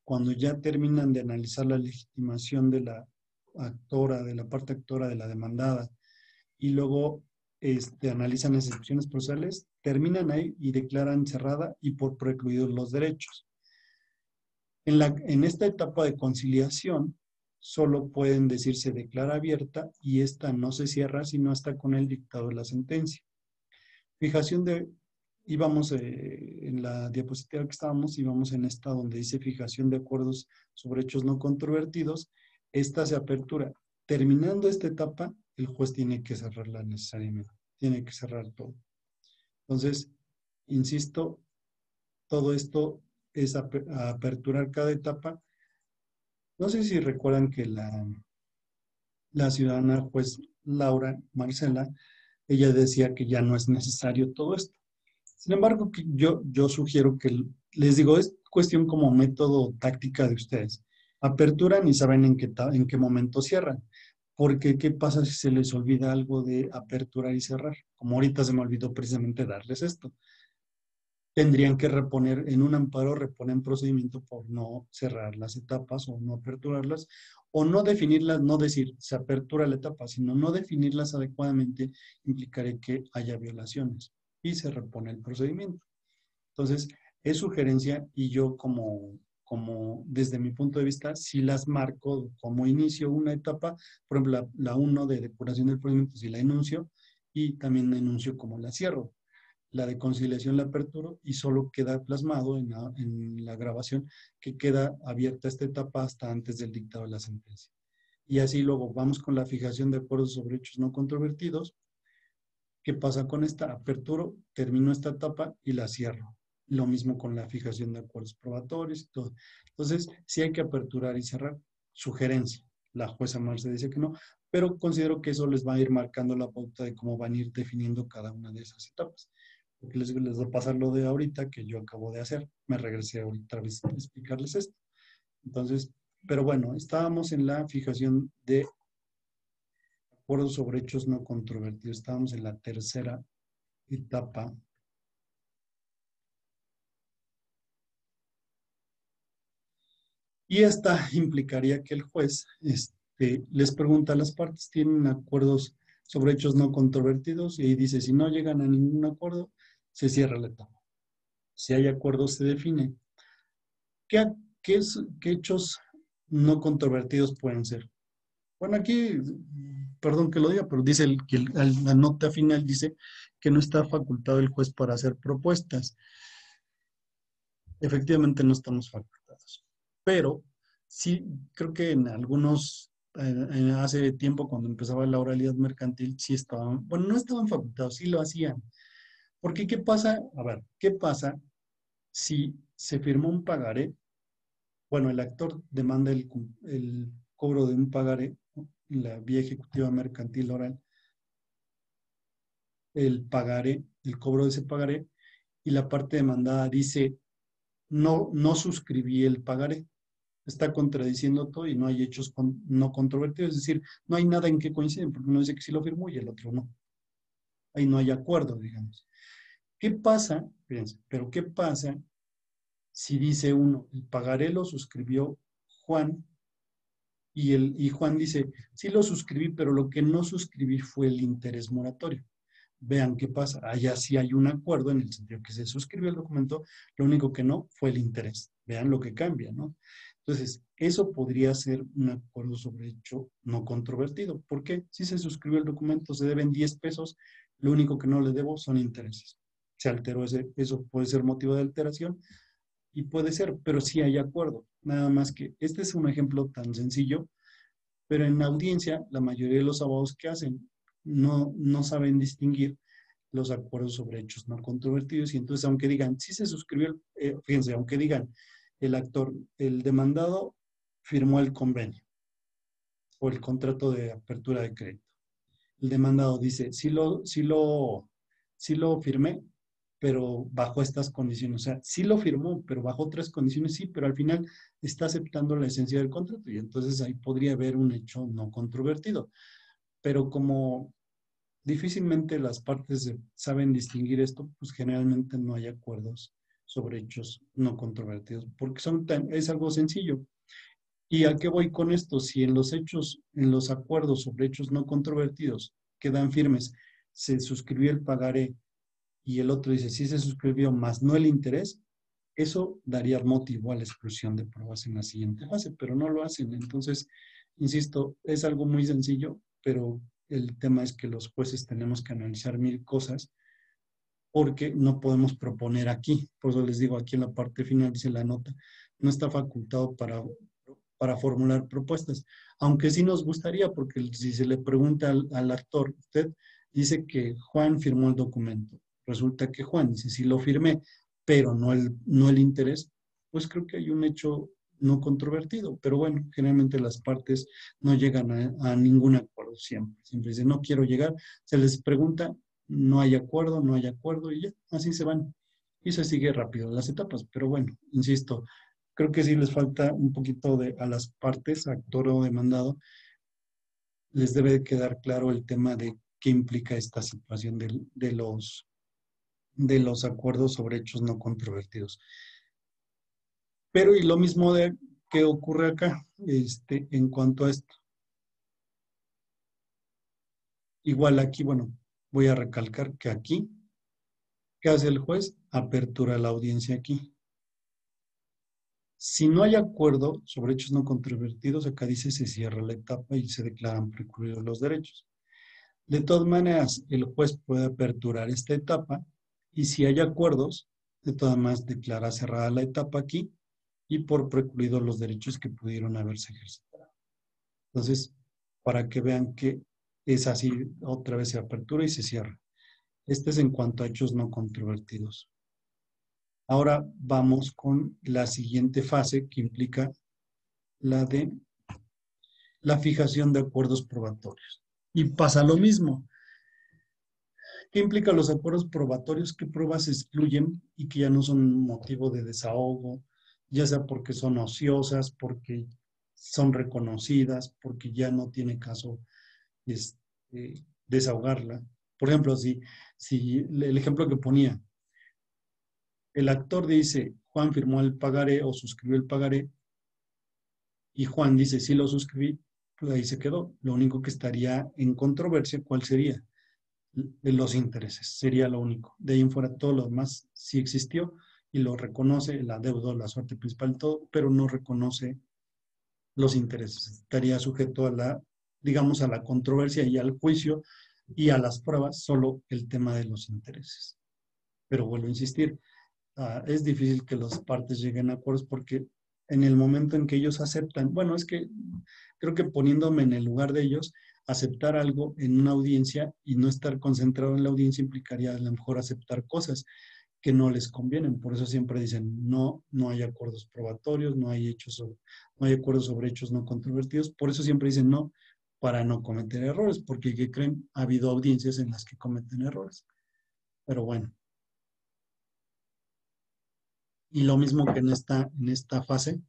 cuando ya terminan de analizar la legitimación de la actora, de la parte actora de la demandada, y luego analizan las excepciones procesales, terminan ahí y declaran cerrada y por precluidos los derechos. En esta etapa de conciliación, solo pueden decirse declara abierta y esta no se cierra sino hasta con el dictado de la sentencia. Fijación de, íbamos en la diapositiva que estábamos, íbamos en esta donde dice fijación de acuerdos sobre hechos no controvertidos. Esta se apertura. Terminando esta etapa, el juez tiene que cerrarla necesariamente. Tiene que cerrar todo. Entonces, insisto, todo esto es aperturar cada etapa. No sé si recuerdan que la ciudadana juez Laura Marcela, ella decía que ya no es necesario todo esto. Sin embargo, yo sugiero que, les digo, es cuestión como método táctica de ustedes. Aperturan y saben en qué momento cierran. Porque, ¿qué pasa si se les olvida algo de aperturar y cerrar? Como ahorita se me olvidó precisamente darles esto. Tendrían que reponer, en un amparo, reponen procedimiento por no cerrar las etapas o no aperturarlas, o no definirlas, no decir se apertura la etapa, sino no definirlas adecuadamente, implicaría que haya violaciones y se repone el procedimiento. Entonces, es sugerencia y yo como desde mi punto de vista, si las marco como inicio una etapa, por ejemplo, la 1 de depuración del procedimiento, si la enuncio y también la enuncio como la cierro. La de conciliación la aperturo y solo queda plasmado en la grabación que queda abierta esta etapa hasta antes del dictado de la sentencia. Y así luego vamos con la fijación de acuerdos sobre hechos no controvertidos. ¿Qué pasa con esta? Aperturo, termino esta etapa y la cierro. Lo mismo con la fijación de acuerdos probatorios y todo. Entonces, sí hay que aperturar y cerrar. Sugerencia. La jueza Marce dice que no, pero considero que eso les va a ir marcando la pauta de cómo van a ir definiendo cada una de esas etapas. Porque les voy a pasar lo de ahorita que yo acabo de hacer. Me regresé ahorita a explicarles esto. Entonces, pero bueno, estábamos en la fijación de acuerdos sobre hechos no controvertidos. Estábamos en la tercera etapa. Y esta implicaría que el juez les pregunta a las partes, ¿tienen acuerdos sobre hechos no controvertidos? Y ahí dice, si no llegan a ningún acuerdo, se cierra la etapa. Si hay acuerdo, se define. ¿Qué hechos no controvertidos pueden ser? Bueno, aquí, perdón que lo diga, pero dice la nota final dice que no está facultado el juez para hacer propuestas. Efectivamente no estamos facultados. Pero sí, creo que en algunos, hace tiempo cuando empezaba la oralidad mercantil, sí estaban, bueno, no estaban facultados, sí lo hacían. Porque ¿qué pasa? A ver, ¿qué pasa si se firmó un pagaré? Bueno, el actor demanda el cobro de un pagaré, en la vía ejecutiva mercantil oral, el pagaré, el cobro de ese pagaré, y la parte demandada dice, no suscribí el pagaré. Está contradiciendo todo y no hay hechos no controvertidos. Es decir, no hay nada en que coinciden, porque uno dice que sí lo firmó y el otro no. Ahí no hay acuerdo, digamos. ¿Qué pasa? Fíjense, pero ¿qué pasa si dice uno, el pagaré lo suscribió Juan, y Juan dice, sí lo suscribí, pero lo que no suscribí fue el interés moratorio. Vean qué pasa. Allá sí hay un acuerdo en el sentido que se suscribió el documento, lo único que no fue el interés. Vean lo que cambia, ¿no? Entonces, eso podría ser un acuerdo sobre hecho no controvertido. ¿Por qué? Si se suscribió el documento, se deben 10 pesos, lo único que no le debo son intereses. Se alteró eso puede ser motivo de alteración y puede ser, pero sí hay acuerdo. Nada más que este es un ejemplo tan sencillo, pero en la audiencia la mayoría de los abogados que hacen no saben distinguir los acuerdos sobre hechos no controvertidos y entonces aunque digan, sí se suscribió, fíjense, aunque digan el demandado firmó el convenio o el contrato de apertura de crédito. El demandado dice, sí lo firmé, pero bajo estas condiciones. O sea, sí lo firmó, pero bajo otras condiciones sí, pero al final está aceptando la esencia del contrato y entonces ahí podría haber un hecho no controvertido. Pero como difícilmente las partes saben distinguir esto, pues generalmente no hay acuerdos sobre hechos no controvertidos, porque es algo sencillo. ¿Y a qué voy con esto? Si en los hechos, en los acuerdos sobre hechos no controvertidos quedan firmes, se suscribió el pagaré y el otro dice sí se suscribió más no el interés, eso daría motivo a la exclusión de pruebas en la siguiente fase, pero no lo hacen. Entonces, insisto, es algo muy sencillo, pero el tema es que los jueces tenemos que analizar 1000 cosas porque no podemos proponer aquí. Por eso les digo, aquí en la parte final dice la nota, no está facultado para formular propuestas, aunque sí nos gustaría, porque si se le pregunta al actor, usted dice que Juan firmó el documento, resulta que Juan dice, sí lo firmé, pero no el interés, pues creo que hay un hecho no controvertido, pero bueno, generalmente las partes no llegan a ningún acuerdo siempre. Siempre dicen, no quiero llegar, se les pregunta, no hay acuerdo, no hay acuerdo, y ya, así se van. Y se sigue rápido las etapas, pero bueno, insisto, creo que sí les falta un poquito a las partes, actor o demandado, les debe quedar claro el tema de qué implica esta situación de los acuerdos sobre hechos no controvertidos. Pero y lo mismo de que ocurre acá, en cuanto a esto. Igual aquí, bueno, voy a recalcar que aquí, ¿qué hace el juez? Apertura la audiencia aquí. Si no hay acuerdo sobre hechos no controvertidos, acá dice se cierra la etapa y se declaran precluidos los derechos. De todas maneras, el juez puede aperturar esta etapa y si hay acuerdos, de todas maneras declara cerrada la etapa aquí y por precluidos los derechos que pudieron haberse ejercitado. Entonces, para que vean que es así, otra vez se apertura y se cierra. Este es en cuanto a hechos no controvertidos. Ahora vamos con la siguiente fase que implica la de la fijación de acuerdos probatorios. Y pasa lo mismo. ¿Qué implica los acuerdos probatorios? ¿Qué pruebas se excluyen y que ya no son motivo de desahogo, ya sea porque son ociosas, porque son reconocidas, porque ya no tiene caso desahogarla? Por ejemplo, si el ejemplo que ponía, el actor dice, Juan firmó el pagaré o suscribió el pagaré, y Juan dice, sí lo suscribí, pues ahí se quedó. Lo único que estaría en controversia, ¿cuál sería? De los intereses, sería lo único. De ahí en fuera todo lo demás sí existió y lo reconoce el adeudo, la suerte principal, todo, pero no reconoce los intereses. Estaría sujeto a digamos, a la controversia y al juicio y a las pruebas, solo el tema de los intereses. Pero vuelvo a insistir, es difícil que las partes lleguen a acuerdos porque en el momento en que ellos aceptan, bueno, es que creo que poniéndome en el lugar de ellos, aceptar algo en una audiencia y no estar concentrado en la audiencia implicaría a lo mejor aceptar cosas que no les convienen. Por eso siempre dicen, no hay acuerdos probatorios, no hay acuerdos sobre hechos no controvertidos. Por eso siempre dicen no, para no cometer errores, porque ¿qué creen? Ha habido audiencias en las que cometen errores. Pero bueno. Y lo mismo que en esta fase,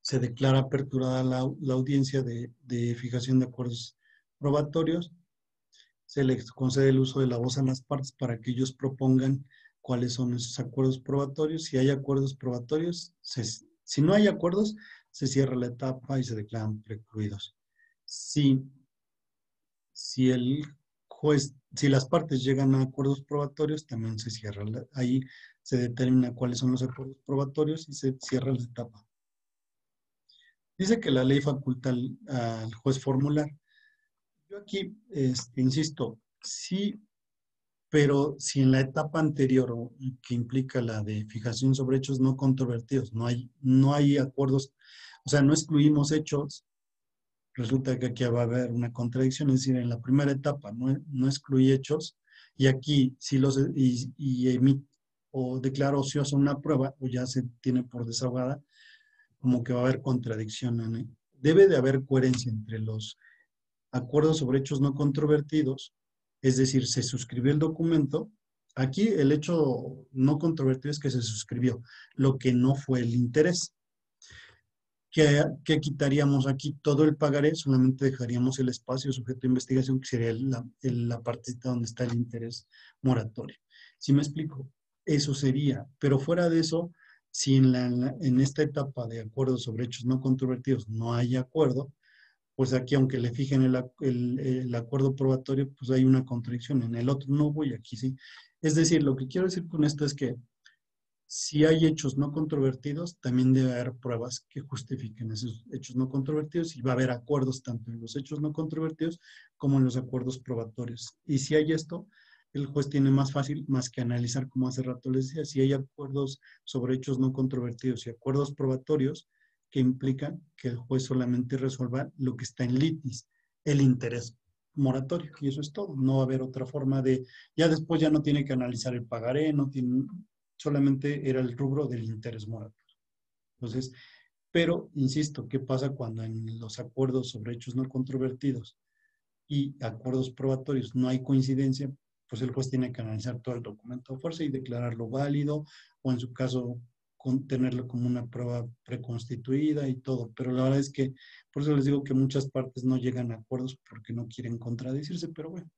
se declara aperturada la audiencia de fijación de acuerdos probatorios, se les concede el uso de la voz a las partes para que ellos propongan cuáles son esos acuerdos probatorios. Si hay acuerdos probatorios, si no hay acuerdos, se cierra la etapa y se declaran precluidos. Si el juez, si las partes llegan a acuerdos probatorios, también se cierra. Ahí se determina cuáles son los acuerdos probatorios y se cierra la etapa. Dice que la ley faculta al juez formular. Yo aquí insisto, sí, pero si en la etapa anterior, que implica la de fijación sobre hechos no controvertidos, no hay acuerdos, o sea, no excluimos hechos, resulta que aquí va a haber una contradicción, es decir, en la primera etapa no excluí hechos, y aquí si o declaro ociosa una prueba, o ya se tiene por desahogada, como que va a haber contradicción. Debe de haber coherencia entre los acuerdos sobre hechos no controvertidos, es decir, se suscribió el documento. Aquí el hecho no controvertido es que se suscribió, lo que no fue el interés. ¿Qué quitaríamos aquí? Todo el pagaré, solamente dejaríamos el espacio sujeto de investigación, que sería la partecita donde está el interés moratorio. ¿Sí me explico? Eso sería, pero fuera de eso, si en esta etapa de acuerdos sobre hechos no controvertidos no hay acuerdo, pues aquí aunque le fijen el acuerdo probatorio, pues hay una contradicción. En el otro no hubo y aquí sí. Es decir, lo que quiero decir con esto es que si hay hechos no controvertidos, también debe haber pruebas que justifiquen esos hechos no controvertidos y va a haber acuerdos tanto en los hechos no controvertidos como en los acuerdos probatorios. Y si hay esto, el juez tiene más fácil, más que analizar, como hace rato les decía, si hay acuerdos sobre hechos no controvertidos y acuerdos probatorios que implican que el juez solamente resuelva lo que está en litis, el interés moratorio, y eso es todo. No va a haber otra forma ya después ya no tiene que analizar el pagaré, no tiene, solamente era el rubro del interés moratorio. Entonces, pero, insisto, ¿qué pasa cuando en los acuerdos sobre hechos no controvertidos y acuerdos probatorios no hay coincidencia? Pues el juez tiene que analizar todo el documento a fuerza y declararlo válido, o en su caso, tenerlo como una prueba preconstituida y todo. Pero la verdad es que, por eso les digo que muchas partes no llegan a acuerdos porque no quieren contradecirse, pero bueno.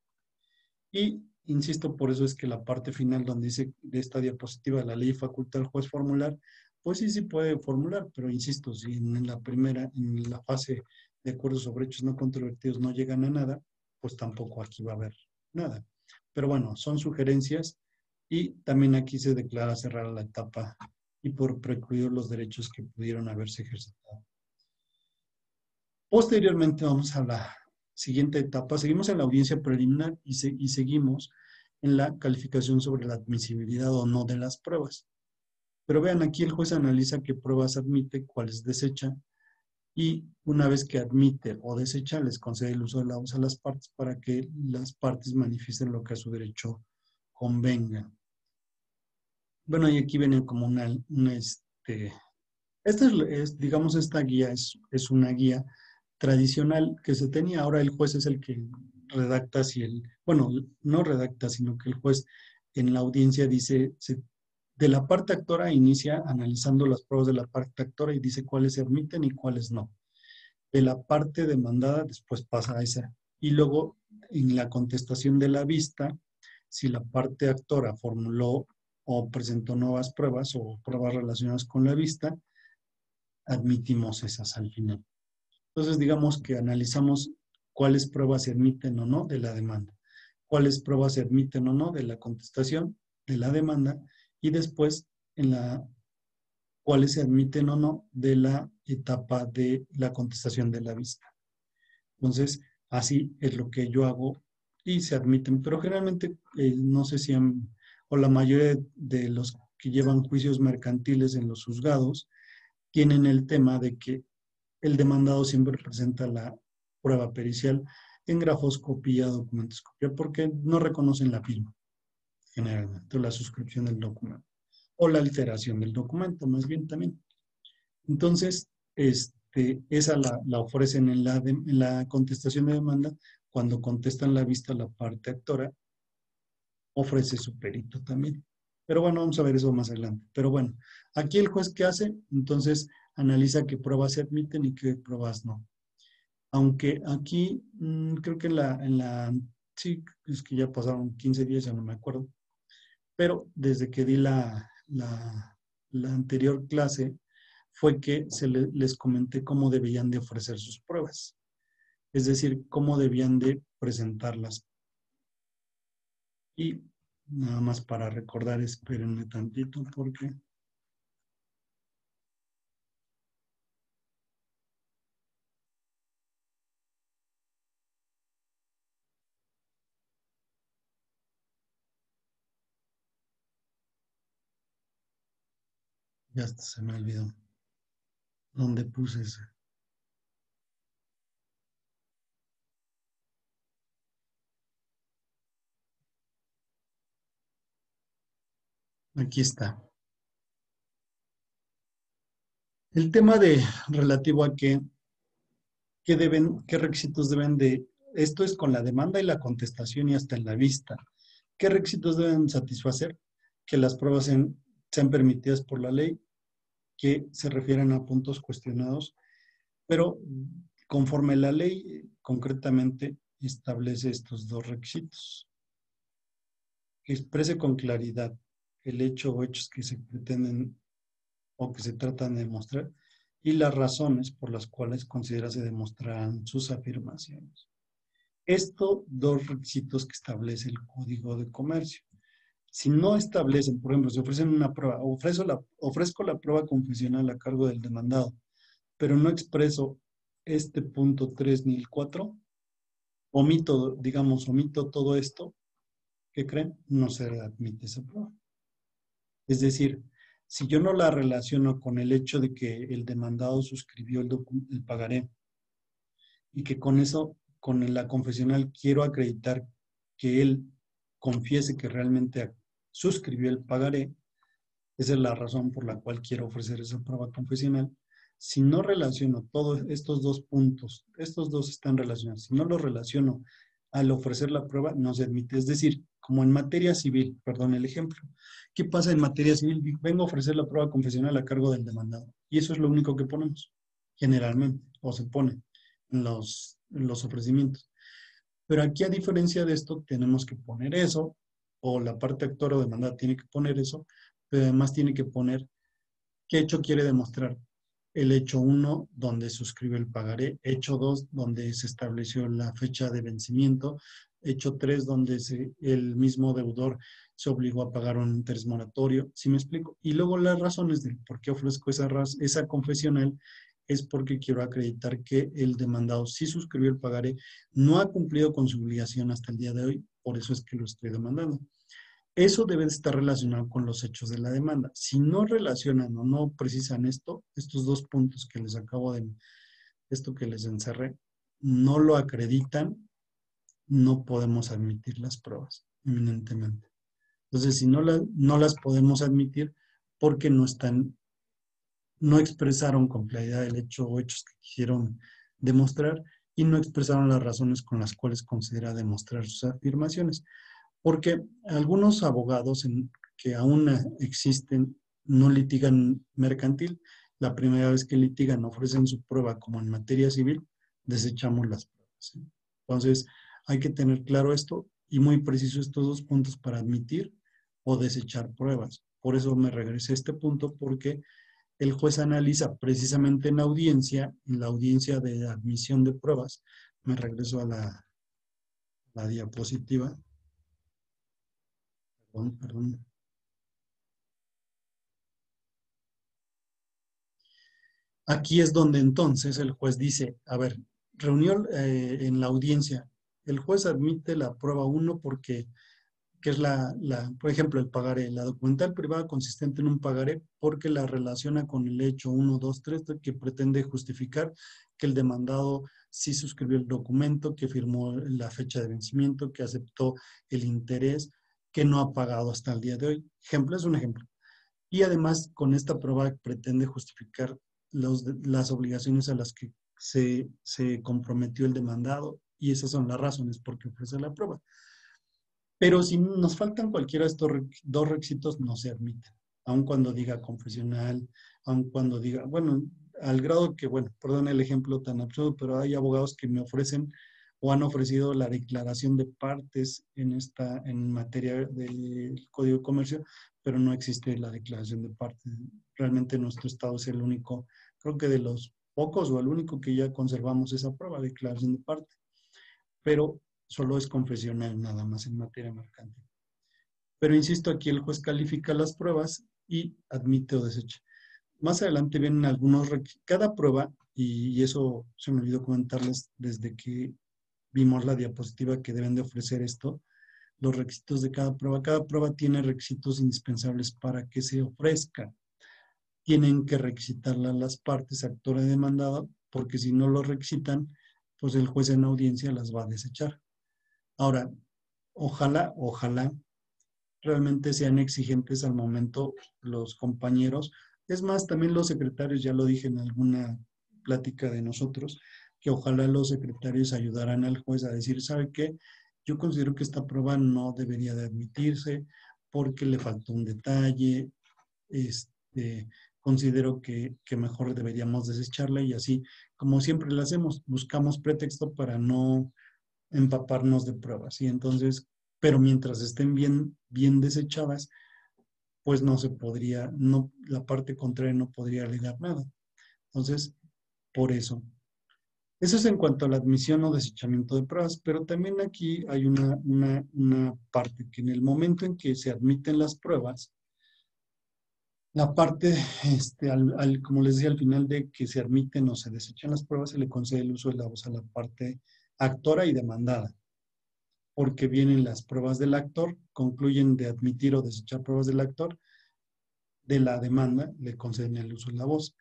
Y insisto, por eso es que la parte final donde dice de esta diapositiva, la ley faculta al juez formular, pues sí, sí puede formular, pero insisto, si en la fase de acuerdos sobre hechos no controvertidos no llegan a nada, pues tampoco aquí va a haber nada. Pero bueno, son sugerencias y también aquí se declara cerrada la etapa y por precluir los derechos que pudieron haberse ejercitado. Posteriormente vamos a la siguiente etapa. Seguimos en la audiencia preliminar y seguimos en la calificación sobre la admisibilidad o no de las pruebas. Pero vean, aquí el juez analiza qué pruebas admite, cuáles desecha, y una vez que admite o desecha, les concede el uso de la voz a las partes para que las partes manifiesten lo que a su derecho convenga. Bueno, y aquí viene como digamos, esta guía es una guía tradicional que se tenía. Ahora el juez es el que redacta, bueno, no redacta, sino que el juez en la audiencia dice, de la parte actora inicia analizando las pruebas de la parte actora y dice cuáles se admiten y cuáles no. De la parte demandada después pasa a esa. Y luego en la contestación de la vista, si la parte actora formuló o presentó nuevas pruebas o pruebas relacionadas con la vista, admitimos esas al final. Entonces, digamos que analizamos cuáles pruebas se admiten o no de la demanda, cuáles pruebas se admiten o no de la contestación de la demanda y después cuáles se admiten o no de la etapa de la contestación de la vista. Entonces, así es lo que yo hago y se admiten, pero generalmente no sé si o la mayoría de los que llevan juicios mercantiles en los juzgados tienen el tema de que el demandado siempre presenta la prueba pericial en grafoscopía, documentoscopía, porque no reconocen la firma, generalmente, o la suscripción del documento, o la alteración del documento, más bien también. Entonces, esa la ofrecen en la contestación de demanda. Cuando contestan la vista, la parte actora ofrece su perito también. Pero bueno, vamos a ver eso más adelante. Pero bueno, aquí el juez, ¿qué hace? Entonces, analiza qué pruebas se admiten y qué pruebas no. Aunque aquí, creo que sí, es que ya pasaron 15 días, ya no me acuerdo. Pero desde que di la anterior clase fue que les comenté cómo debían de ofrecer sus pruebas, es decir, cómo debían de presentarlas. Y nada más para recordar, espérenme tantito porque... Ya hasta se me olvidó dónde puse ese. Aquí está. El tema relativo a qué requisitos deben de, esto es con la demanda y la contestación y hasta en la vista. ¿Qué requisitos deben satisfacer? Que las pruebas sean permitidas por la ley, que se refieran a puntos cuestionados, pero conforme la ley concretamente establece estos dos requisitos. Que exprese con claridad el hecho o hechos que se pretenden o que se tratan de demostrar y las razones por las cuales considera se demostrarán sus afirmaciones. Estos dos requisitos que establece el Código de Comercio. Si no establecen, por ejemplo, si ofrecen una prueba, ofrezco la prueba confesional a cargo del demandado, pero no expreso este punto 3 ni el 4, omito todo esto, ¿qué creen? No se admite esa prueba. Es decir, si yo no la relaciono con el hecho de que el demandado suscribió el pagaré y que con eso, con la confesional, quiero acreditar que él confiese que realmente suscribió el pagaré, esa es la razón por la cual quiero ofrecer esa prueba confesional. Si no relaciono todos estos dos puntos, estos dos están relacionados, si no los relaciono al ofrecer la prueba, no se admite. Es decir, como en materia civil, perdón el ejemplo. ¿Qué pasa en materia civil? Vengo a ofrecer la prueba confesional a cargo del demandado. Y eso es lo único que ponemos, generalmente, o se pone en los ofrecimientos. Pero aquí, a diferencia de esto, tenemos que poner eso, o la parte actora o demandada tiene que poner eso, pero además tiene que poner qué hecho quiere demostrar. El hecho 1, donde suscribe el pagaré. Hecho 2, donde se estableció la fecha de vencimiento. Hecho 3, donde el mismo deudor se obligó a pagar un interés moratorio. ¿Sí me explico? Y luego las razones de por qué ofrezco esa confesional es porque quiero acreditar que el demandado sí suscribió el pagaré, no ha cumplido con su obligación hasta el día de hoy, por eso es que lo estoy demandando. Eso debe estar relacionado con los hechos de la demanda. Si no relacionan o no precisan estos dos puntos que les acabo de, esto que les encerré, no lo acreditan, no podemos admitir las pruebas, eminentemente. Entonces, si no las podemos admitir porque no expresaron con claridad el hecho o hechos que quisieron demostrar y no expresaron las razones con las cuales considera demostrar sus afirmaciones. Porque algunos abogados que aún existen no litigan mercantil. La primera vez que litigan ofrecen su prueba como en materia civil, desechamos las pruebas. ¿Sí? Entonces, hay que tener claro esto y muy preciso estos dos puntos para admitir o desechar pruebas. Por eso me regresé a este punto, porque el juez analiza precisamente en la audiencia de admisión de pruebas. Me regreso a la diapositiva. Perdón. Aquí es donde entonces el juez dice, a ver, reunión en la audiencia, el juez admite la prueba 1 porque, que es por ejemplo, el pagaré, la documental privada consistente en un pagaré porque la relaciona con el hecho 1, 2, 3 que pretende justificar que el demandado sí suscribió el documento, que firmó la fecha de vencimiento, que aceptó el interés, que no ha pagado hasta el día de hoy. Ejemplo, es un ejemplo. Y además, con esta prueba pretende justificar las obligaciones a las que se comprometió el demandado, y esas son las razones por qué ofrece la prueba. Pero si nos faltan cualquiera de estos dos requisitos, no se admiten, aun cuando diga confesional, aun cuando diga, bueno, al grado que, bueno, perdón el ejemplo tan absurdo, pero hay abogados que me ofrecen o han ofrecido la declaración de partes en materia del Código de Comercio, pero no existe la declaración de partes. Realmente nuestro estado es el único, creo que de los pocos o el único que ya conservamos esa prueba de declaración de partes, pero solo es confesional nada más en materia mercantil. Pero insisto, aquí el juez califica las pruebas y admite o desecha. Más adelante vienen algunos requisitos. Cada prueba, y eso se me olvidó comentarles desde que vimos la diapositiva que deben de ofrecer esto, los requisitos de cada prueba. Cada prueba tiene requisitos indispensables para que se ofrezca. Tienen que requisitarla las partes, actora y demandada, porque si no lo requisitan, pues el juez en audiencia las va a desechar. Ahora, ojalá realmente sean exigentes al momento los compañeros. Es más, también los secretarios, ya lo dije en alguna plática de nosotros, que ojalá los secretarios ayudaran al juez a decir, ¿sabe qué? Yo considero que esta prueba no debería de admitirse porque le faltó un detalle, considero que mejor deberíamos desecharla y así, como siempre lo hacemos, buscamos pretexto para no empaparnos de pruebas. Y entonces, pero mientras estén bien desechadas, pues no se podría, no, la parte contraria no podría alegar nada. Entonces, por eso. Eso es en cuanto a la admisión o desechamiento de pruebas, pero también aquí hay una parte que en el momento en que se admiten las pruebas, la parte, como les decía, al final de que se admiten o se desechan las pruebas, se le concede el uso de la voz a la parte actora y demandada, porque vienen las pruebas del actor, concluyen de admitir o desechar pruebas del actor, de la demanda le conceden el uso de la voz.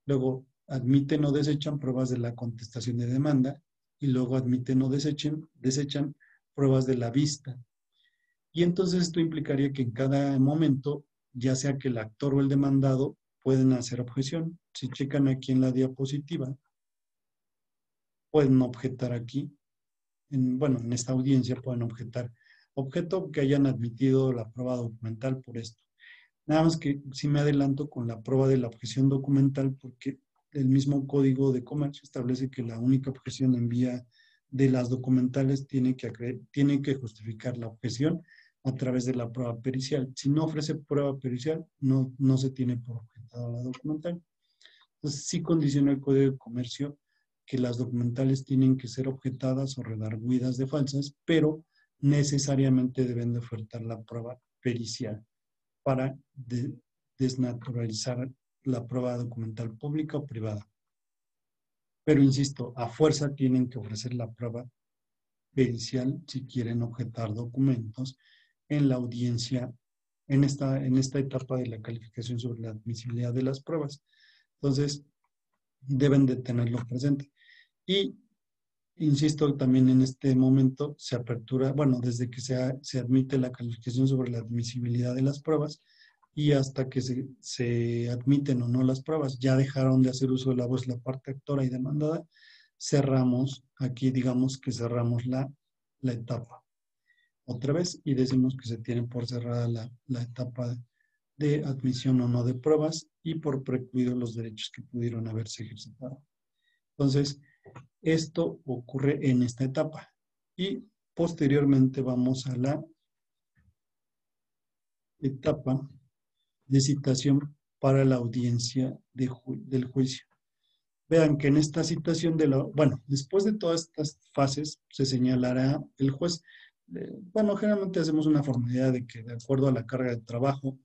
Luego admiten o desechan pruebas de la contestación de demanda y luego admiten o desechan pruebas de la vista. Y entonces esto implicaría que en cada momento, ya sea que el actor o el demandado pueden hacer objeción. Si checan aquí en la diapositiva, pueden objetar aquí, en esta audiencia pueden objetar. Objeto que hayan admitido la prueba documental por esto. Nada más que si me adelanto con la prueba de la objeción documental porque el mismo Código de Comercio establece que la única objeción en vía de las documentales tiene que justificar la objeción a través de la prueba pericial. Si no ofrece prueba pericial, no se tiene por objetada la documental. Entonces, sí condiciona el Código de Comercio que las documentales tienen que ser objetadas o redarguidas de falsas, pero necesariamente deben de ofertar la prueba pericial para desnaturalizar la prueba documental pública o privada. Pero insisto, a fuerza tienen que ofrecer la prueba pericial si quieren objetar documentos en la audiencia, en esta etapa de la calificación sobre la admisibilidad de las pruebas. Entonces, deben de tenerlo presente. Y insisto, también en este momento se apertura, desde que se admite la calificación sobre la admisibilidad de las pruebas y hasta que se admiten o no las pruebas, ya dejaron de hacer uso de la voz la parte actora y demandada, cerramos, aquí digamos que cerramos la etapa otra vez y decimos que se tiene por cerrada la etapa de admisión o no de pruebas y por precluido los derechos que pudieron haberse ejercitado. Entonces, esto ocurre en esta etapa y posteriormente vamos a la etapa de citación para la audiencia del juicio. Vean que en esta citación después de todas estas fases se señalará el juez. Generalmente hacemos una formalidad de que de acuerdo a la carga de trabajo,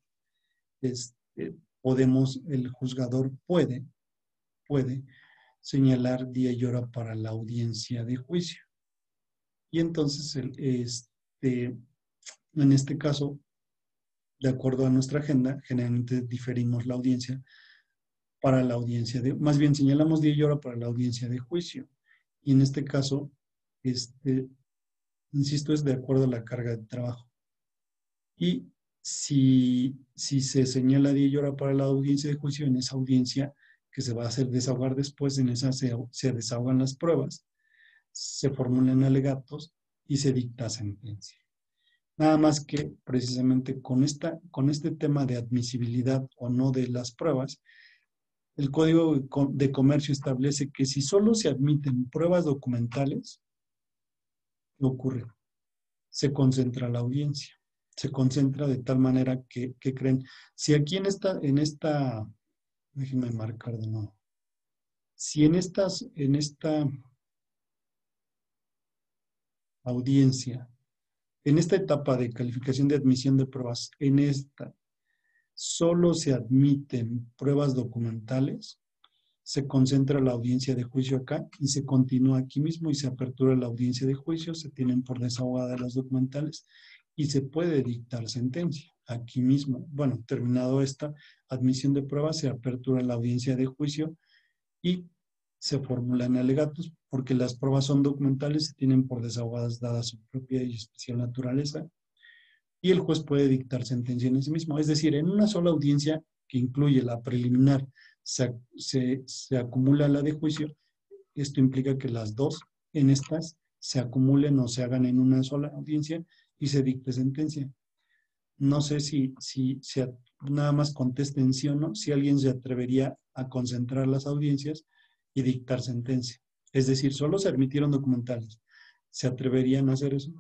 el juzgador puede señalar día y hora para la audiencia de juicio. Y entonces, en este caso, de acuerdo a nuestra agenda, generalmente diferimos la audiencia para la audiencia más bien señalamos día y hora para la audiencia de juicio. Y en este caso, insisto, es de acuerdo a la carga de trabajo. Y si se señala día y hora para la audiencia de juicio, en esa audiencia que se va a hacer desahogar después, en esa se desahogan las pruebas, se formulan alegatos y se dicta sentencia. Nada más que precisamente con este tema de admisibilidad o no de las pruebas, el Código de Comercio establece que si solo se admiten pruebas documentales, ocurre? Se concentra la audiencia. Se concentra de tal manera que creen. Si aquí déjenme marcar de nuevo. Si en esta audiencia, en esta etapa de calificación de admisión de pruebas, en esta solo se admiten pruebas documentales, se concentra la audiencia de juicio acá y se continúa aquí mismo y se apertura la audiencia de juicio, se tienen por desahogadas las documentales y se puede dictar sentencia. Aquí mismo, bueno, terminado esta admisión de pruebas, se apertura la audiencia de juicio y se formulan alegatos porque las pruebas son documentales, se tienen por desahogadas dadas su propia y especial naturaleza y el juez puede dictar sentencia en ese mismo. Es decir, en una sola audiencia que incluye la preliminar, se acumula la de juicio. Esto implica que las dos en estas se acumulen o se hagan en una sola audiencia y se dicte sentencia. No sé si nada más contesten sí o no, si alguien se atrevería a concentrar las audiencias y dictar sentencia. Es decir, solo se admitieron documentales. ¿Se atreverían a hacer eso?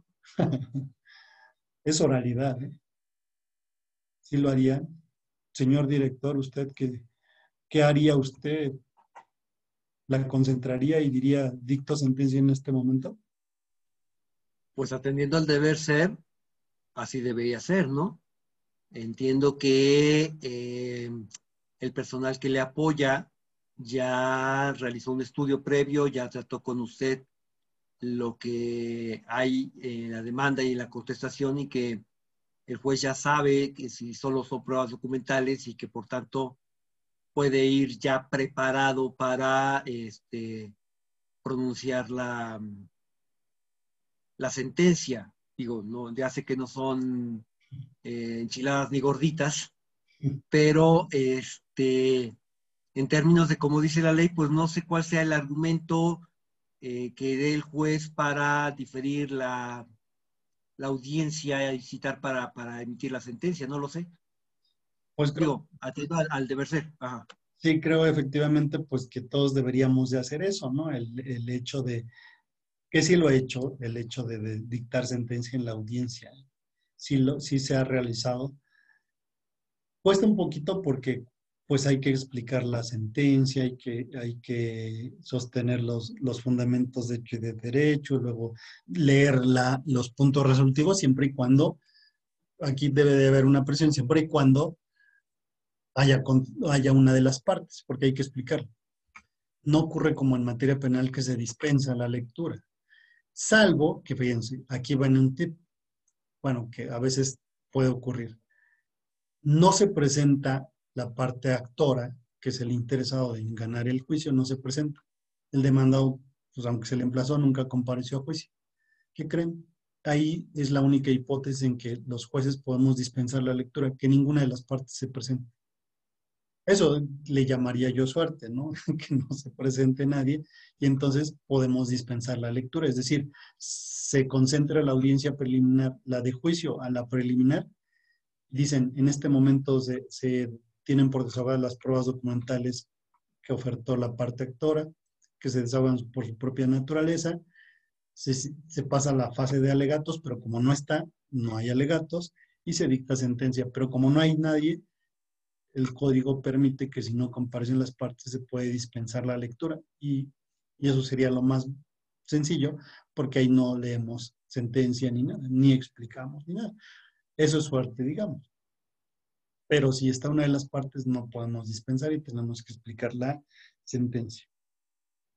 Es oralidad, ¿eh? ¿Sí lo haría? Señor director, ¿usted qué haría usted? ¿La concentraría y diría dicto sentencia en este momento? Pues atendiendo al deber ser, así debería ser, ¿no? Entiendo que el personal que le apoya ya realizó un estudio previo, ya trató con usted lo que hay en la demanda y en la contestación y que el juez ya sabe que si solo son pruebas documentales y que por tanto puede ir ya preparado para pronunciar la sentencia. Digo, no, ya sé que no son enchiladas ni gorditas, pero en términos de cómo dice la ley, pues no sé cuál sea el argumento que dé el juez para diferir la audiencia y citar para emitir la sentencia, no lo sé. Pues Digo, atento al deber ser. Ajá. sí, creo efectivamente pues que todos deberíamos de hacer eso, ¿no? El hecho de, que sí lo he hecho, el hecho de dictar sentencia en la audiencia, sí se ha realizado. Cuesta un poquito porque pues hay que explicar la sentencia, hay que sostener los fundamentos de hecho y de derecho, luego leer los puntos resolutivos siempre y cuando, aquí debe de haber una presión, siempre y cuando haya una de las partes, porque hay que explicarlo. No ocurre como en materia penal que se dispensa la lectura, salvo que, fíjense, aquí va en un tip, bueno, que a veces puede ocurrir. No se presenta la parte actora, que es el interesado en ganar el juicio, no se presenta. El demandado, pues aunque se le emplazó, nunca compareció a juicio. ¿Qué creen? Ahí es la única hipótesis en que los jueces podemos dispensar la lectura, que ninguna de las partes se presente. Eso le llamaría yo suerte, ¿no? Que no se presente nadie y entonces podemos dispensar la lectura. Es decir, se concentra la audiencia preliminar, la de juicio a la preliminar. Dicen, en este momento se tienen por desahogar las pruebas documentales que ofertó la parte actora, que se desahogan por su propia naturaleza. Se pasa a la fase de alegatos, pero como no está, no hay alegatos y se dicta sentencia. Pero como no hay nadie, el código permite que si no comparecen las partes se puede dispensar la lectura y eso sería lo más sencillo porque ahí no leemos sentencia ni nada, ni explicamos ni nada. Eso es suerte, digamos. Pero si está una de las partes no podemos dispensar y tenemos que explicar la sentencia.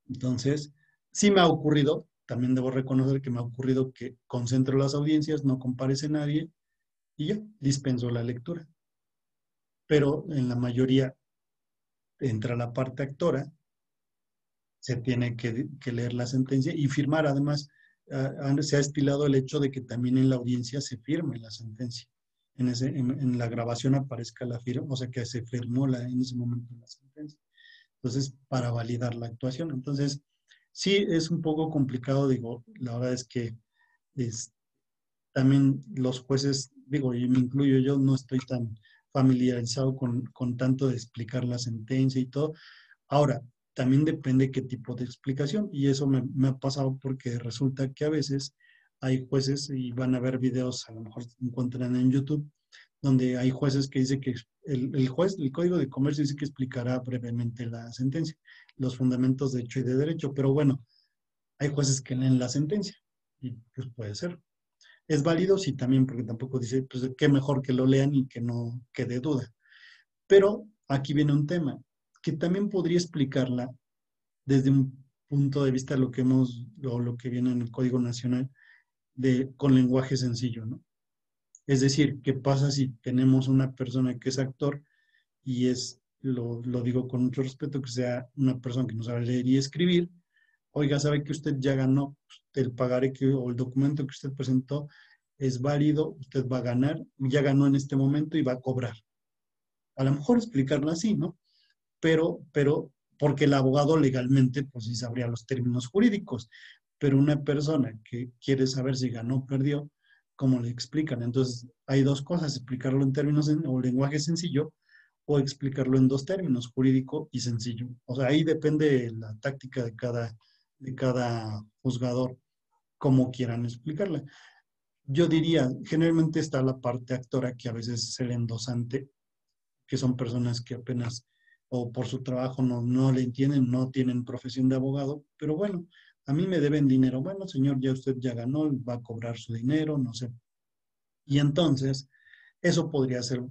Entonces, sí me ha ocurrido, también debo reconocer que me ha ocurrido que concentro las audiencias, no comparece nadie y ya dispenso la lectura. Pero en la mayoría entra la parte actora, se tiene que leer la sentencia y firmar. Además, se ha estilado el hecho de que también en la audiencia se firme la sentencia. En la grabación aparezca la firma, o sea que se firmó en ese momento la sentencia. Entonces, para validar la actuación. Entonces, sí es un poco complicado, digo, la verdad es que es, también los jueces, digo, y me incluyo yo, no estoy tan familiarizado con tanto de explicar la sentencia y todo. Ahora, también depende qué tipo de explicación, y eso me ha pasado porque resulta que a veces hay jueces y van a ver videos, a lo mejor se encuentran en YouTube, donde hay jueces que dicen que el juez, el Código de Comercio dice que explicará brevemente la sentencia, los fundamentos de hecho y de derecho, pero bueno, hay jueces que leen la sentencia y pues puede ser. Es válido, sí, también, porque tampoco dice, pues qué mejor que lo lean y que no quede duda. Pero aquí viene un tema que también podría explicarla desde un punto de vista de lo que o lo que viene en el Código Nacional con lenguaje sencillo, ¿no? Es decir, ¿qué pasa si tenemos una persona que es actor y lo digo con mucho respeto, que sea una persona que no sabe leer y escribir? Oiga, ¿sabe que usted ya ganó? El pagaré o el documento que usted presentó es válido, usted va a ganar, ya ganó en este momento y va a cobrar. A lo mejor explicarlo así, ¿no? Pero porque el abogado legalmente, pues sí sabría los términos jurídicos, pero una persona que quiere saber si ganó o perdió, ¿cómo le explican? Entonces, hay dos cosas, explicarlo en términos o lenguaje sencillo o explicarlo en dos términos, jurídico y sencillo. O sea, ahí depende la táctica de cada juzgador, cómo quieran explicarla. Yo diría, generalmente está la parte actora que a veces es el endosante, que son personas que apenas o por su trabajo no le entienden, no tienen profesión de abogado, pero bueno, a mí me deben dinero. Bueno, señor, ya usted ya ganó, va a cobrar su dinero, no sé. Y entonces, eso podría ser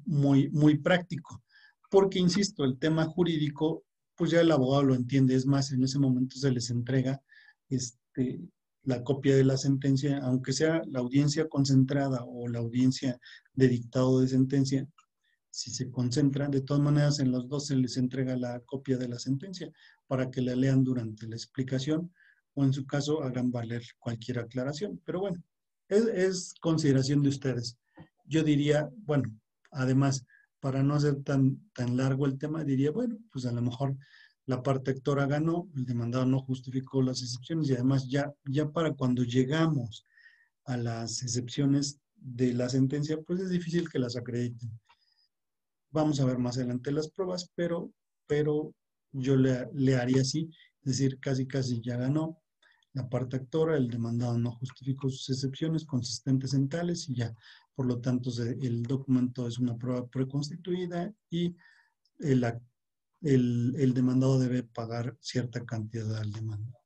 muy práctico, porque, insisto, el tema jurídico, pues ya el abogado lo entiende, es más, en ese momento se les entrega este, la copia de la sentencia, aunque sea la audiencia concentrada o la audiencia de dictado de sentencia, si se concentran, de todas maneras en los dos se les entrega la copia de la sentencia para que la lean durante la explicación o en su caso hagan valer cualquier aclaración. Pero bueno, es consideración de ustedes. Yo diría, bueno, además, para no hacer tan largo el tema, diría, bueno, pues a lo mejor la parte actora ganó, el demandado no justificó las excepciones y además ya para cuando llegamos a las excepciones de la sentencia, pues es difícil que las acrediten. Vamos a ver más adelante las pruebas, pero yo le haría así, es decir, casi ya ganó la parte actora, el demandado no justificó sus excepciones consistentes en tales y ya, por lo tanto, el documento es una prueba preconstituida y el, el demandado debe pagar cierta cantidad al demandado.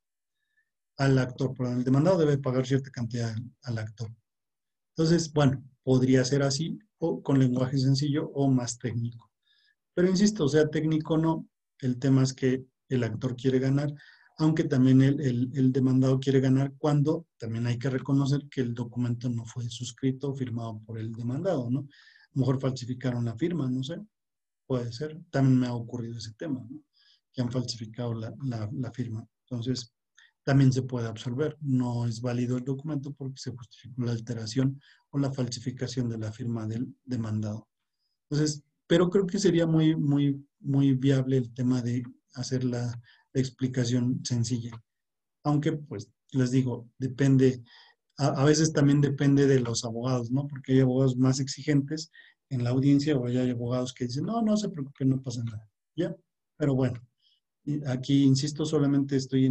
Al actor, perdón, el demandado debe pagar cierta cantidad al actor. Entonces, bueno, podría ser así o con lenguaje sencillo o más técnico. Pero insisto, o sea técnico o no, el tema es que el actor quiere ganar, aunque también el demandado quiere ganar cuando también hay que reconocer que el documento no fue suscrito o firmado por el demandado, ¿no? A lo mejor falsificaron la firma, no sé, puede ser. También me ha ocurrido ese tema, ¿no? Que han falsificado la firma. Entonces, también se puede absolver. No es válido el documento porque se justificó la alteración o la falsificación de la firma del demandado. Entonces, pero creo que sería muy viable el tema de hacer la explicación sencilla. Aunque, pues, les digo, depende, a veces también depende de los abogados, ¿no? Porque hay abogados más exigentes en la audiencia o hay abogados que dicen, no se preocupe, no pasa nada. ¿Ya? Pero bueno, aquí, insisto, solamente estoy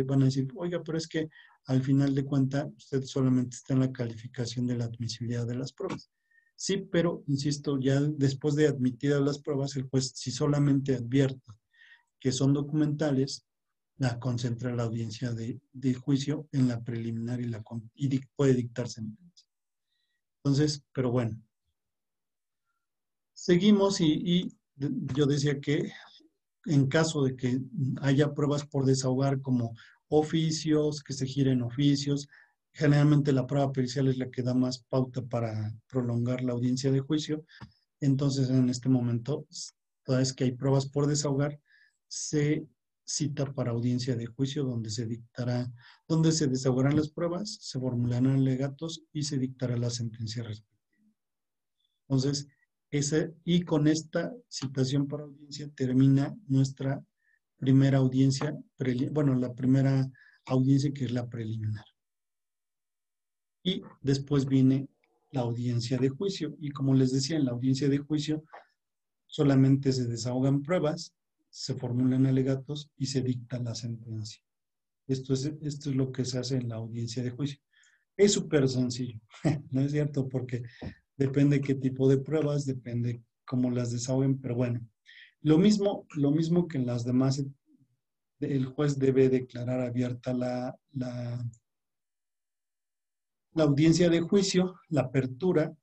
van a decir, oiga, pero es que al final de cuentas, usted solamente está en la calificación de la admisibilidad de las pruebas. Sí, pero, insisto, ya después de admitidas las pruebas, el juez, si solamente advierte que son documentales, la concentra la audiencia de juicio en la preliminar y puede dictar sentencia. Entonces, pero bueno, seguimos y yo decía que en caso de que haya pruebas por desahogar como oficios, que se giren oficios, generalmente la prueba pericial es la que da más pauta para prolongar la audiencia de juicio. Entonces, en este momento, toda vez que hay pruebas por desahogar, se cita para audiencia de juicio donde se desahogarán las pruebas, se formularán alegatos y se dictará la sentencia respectiva. Entonces, y con esta citación para audiencia termina nuestra primera audiencia, la primera audiencia que es la preliminar. Y después viene la audiencia de juicio. Y como les decía, en la audiencia de juicio solamente se desahogan pruebas, se formulan alegatos y se dicta la sentencia. Esto es lo que se hace en la audiencia de juicio. Es súper sencillo, ¿no es cierto? Porque depende qué tipo de pruebas, depende cómo las desahoguen, pero bueno, lo mismo que en las demás, el juez debe declarar abierta la audiencia de juicio, la apertura,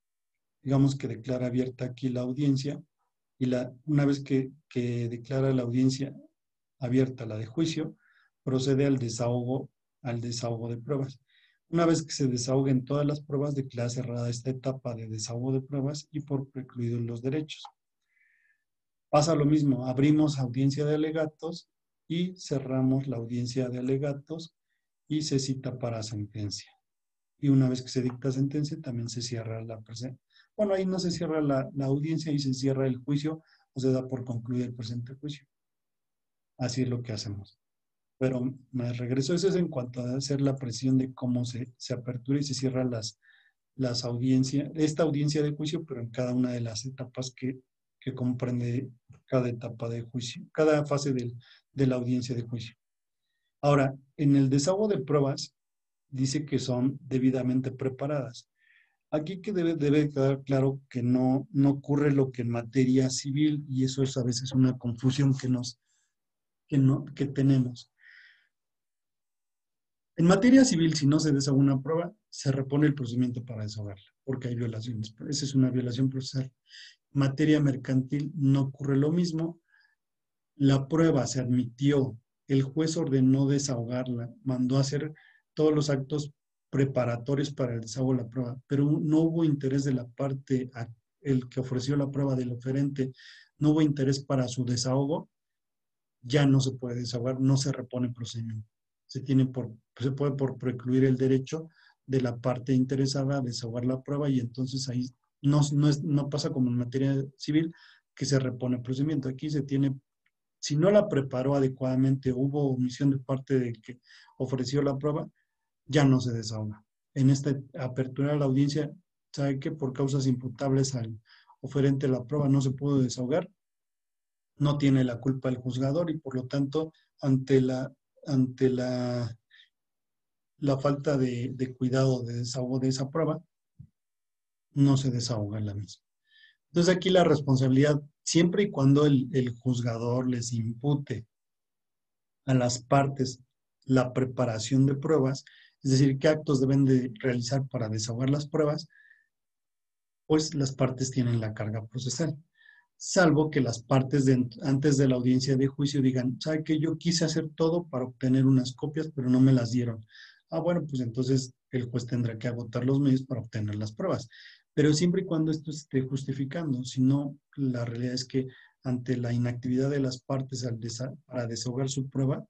digamos que declara abierta aquí la audiencia, y una vez que declara la audiencia abierta, la de juicio, procede al desahogo de pruebas. Una vez que se desahoguen todas las pruebas, declara cerrada esta etapa de desahogo de pruebas y por precluidos los derechos. Pasa lo mismo, abrimos audiencia de alegatos y cerramos la audiencia de alegatos y se cita para sentencia. Y una vez que se dicta sentencia, también se cierra la presente. Bueno, ahí no se cierra la audiencia y se cierra el juicio o se da por concluido el presente juicio. Así es lo que hacemos. Pero me regreso, eso es en cuanto a hacer la presión de cómo se apertura y se cierra las audiencias, esta audiencia de juicio, pero en cada una de las etapas que comprende cada etapa de juicio, cada fase de la audiencia de juicio. Ahora, en el desahogo de pruebas, dice que son debidamente preparadas. Aquí que debe quedar claro que no ocurre lo que en materia civil, y eso es a veces una confusión que tenemos. En materia civil, si no se desahoga una prueba, se repone el procedimiento para desahogarla, porque hay violaciones. Esa es una violación procesal. En materia mercantil no ocurre lo mismo. La prueba se admitió, el juez ordenó desahogarla, mandó a hacer todos los actos preparatorios para el desahogo de la prueba, pero no hubo interés de la parte, el que ofreció la prueba del oferente, no hubo interés para su desahogo, ya no se puede desahogar, no se repone procedimiento. Se puede por precluir el derecho de la parte interesada a desahogar la prueba y entonces ahí no pasa como en materia civil que se repone procedimiento. Aquí se tiene, si no la preparó adecuadamente, hubo omisión de parte del que ofreció la prueba, ya no se desahoga. En esta apertura de la audiencia, sabe que por causas imputables al oferente de la prueba no se pudo desahogar, no tiene la culpa el juzgador y por lo tanto, ante la falta de cuidado de desahogo de esa prueba, no se desahoga la misma. Entonces aquí la responsabilidad, siempre y cuando el juzgador les impute a las partes la preparación de pruebas, es decir, qué actos deben de realizar para desahogar las pruebas, pues las partes tienen la carga procesal. Salvo que las partes antes de la audiencia de juicio digan, ¿sabe qué? Yo quise hacer todo para obtener unas copias, pero no me las dieron. Ah, bueno, pues entonces el juez tendrá que agotar los medios para obtener las pruebas. Pero siempre y cuando esto se esté justificando, si no, la realidad es que ante la inactividad de las partes para desahogar su prueba,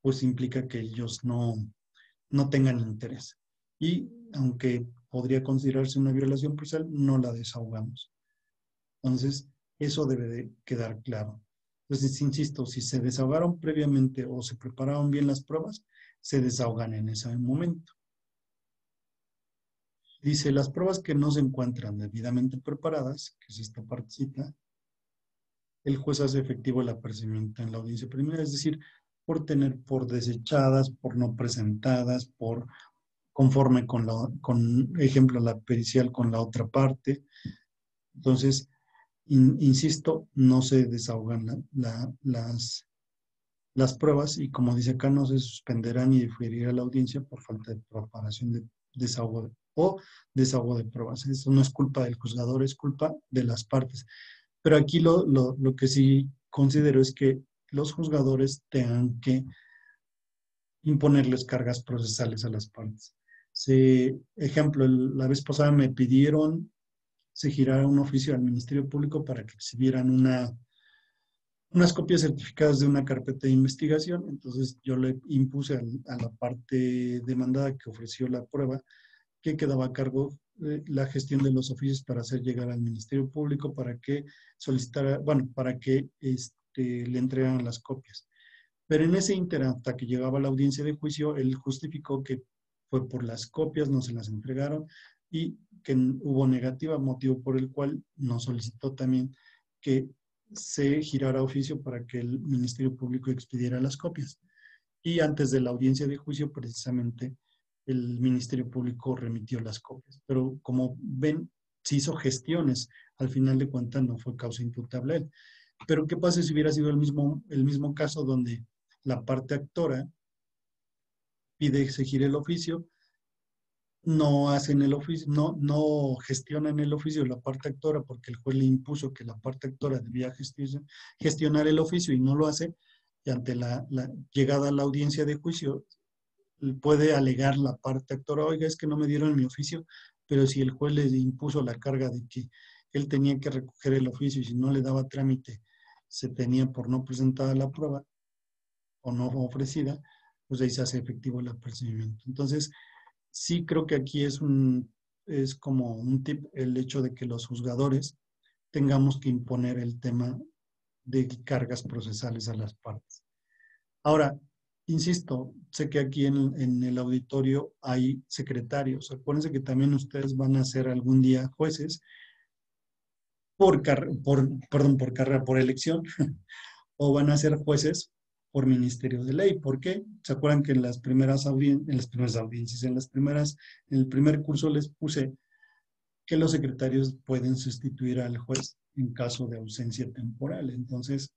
pues implica que ellos no tengan interés. Y aunque podría considerarse una violación procesal, no la desahogamos. Entonces, eso debe de quedar claro. Entonces, insisto, si se desahogaron previamente o se prepararon bien las pruebas, se desahogan en ese momento. Dice, las pruebas que no se encuentran debidamente preparadas, que es esta partecita, el juez hace efectivo el apercibimiento en la audiencia preliminar, es decir, por desechadas, por no presentadas, por conforme con ejemplo, la pericial con la otra parte. Entonces, insisto, no se desahogan las pruebas y como dice acá, no se suspenderá ni diferirá la audiencia por falta de preparación de desahogo o desahogo de pruebas. Eso no es culpa del juzgador, es culpa de las partes. Pero aquí lo que sí considero es que los juzgadores tengan que imponerles cargas procesales a las partes. Ejemplo, la vez pasada me pidieron se girara un oficio al Ministerio Público para que exhibieran unas copias certificadas de una carpeta de investigación. Entonces yo le impuse a la parte demandada que ofreció la prueba que quedaba a cargo de la gestión de los oficios para hacer llegar al Ministerio Público para que solicitara, bueno, para que le entregaran las copias. Pero en ese ínter, hasta que llegaba la audiencia de juicio, él justificó que fue por las copias, no se las entregaron y que hubo negativa, motivo por el cual nos solicitó también que se girara oficio para que el Ministerio Público expidiera las copias. y antes de la audiencia de juicio, precisamente, el Ministerio Público remitió las copias. Pero como ven, se hizo gestiones. Al final de cuentas, no fue causa imputable a él. Pero ¿qué pasa si hubiera sido el mismo caso donde la parte actora pide exigir el oficio, no hacen el oficio, no gestionan el oficio de la parte actora porque el juez le impuso que la parte actora debía gestionar el oficio y no lo hace, y ante la llegada a la audiencia de juicio puede alegar la parte actora, oiga, es que no me dieron mi oficio, pero si el juez le impuso la carga de que él tenía que recoger el oficio y si no le daba trámite, se tenía por no presentada la prueba o no ofrecida, pues ahí se hace efectivo el apercibimiento. Entonces, sí creo que aquí es como un tip el hecho de que los juzgadores tengamos que imponer el tema de cargas procesales a las partes. Ahora, insisto, sé que aquí en el auditorio hay secretarios. Acuérdense que también ustedes van a ser algún día jueces por carrera, por elección, o van a ser jueces por ministerio de ley. ¿Por qué? ¿Se acuerdan que en las primeras audiencias, en el primer curso les puse que los secretarios pueden sustituir al juez en caso de ausencia temporal? Entonces,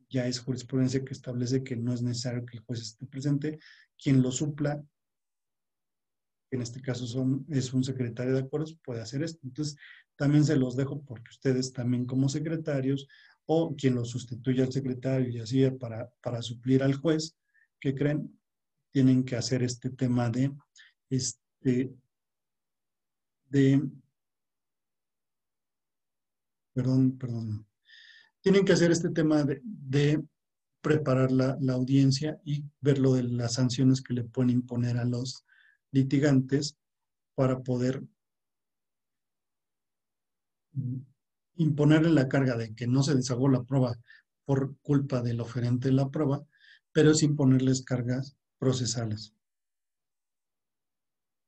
ya es jurisprudencia que establece que no es necesario que el juez esté presente. Quien lo supla, que en este caso es un secretario de acuerdos, puede hacer esto. Entonces, también se los dejo porque ustedes también como secretarios o quien lo sustituya al secretario y así para suplir al juez, que creen, tienen que hacer este tema este, de, perdón, tienen que hacer este tema de preparar la audiencia y ver lo de las sanciones que le pueden imponer a los litigantes para poder imponerle la carga de que no se desahogó la prueba por culpa del oferente de la prueba, pero sin ponerles cargas procesales.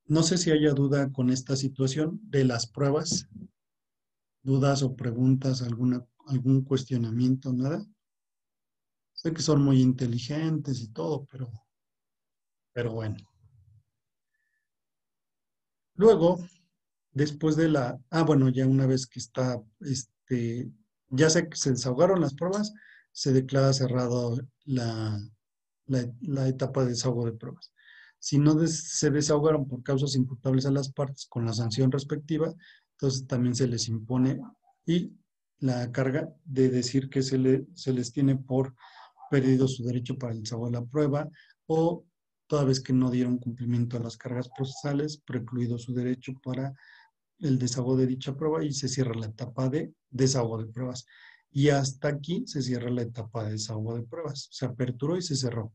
No sé si haya duda con esta situación de las pruebas, dudas o preguntas, algún cuestionamiento, nada. Sé que son muy inteligentes y todo, pero bueno. Luego, después de bueno, ya una vez que está, ya se desahogaron las pruebas, se declara cerrado la etapa de desahogo de pruebas. Si no se desahogaron por causas imputables a las partes con la sanción respectiva, entonces también se les impone y la carga de decir que se les tiene por perdido su derecho para el desahogo de la prueba o toda vez que no dieron cumplimiento a las cargas procesales, precluido su derecho para el desahogo de dicha prueba y se cierra la etapa de desahogo de pruebas. Y hasta aquí se cierra la etapa de desahogo de pruebas. Se aperturó y se cerró.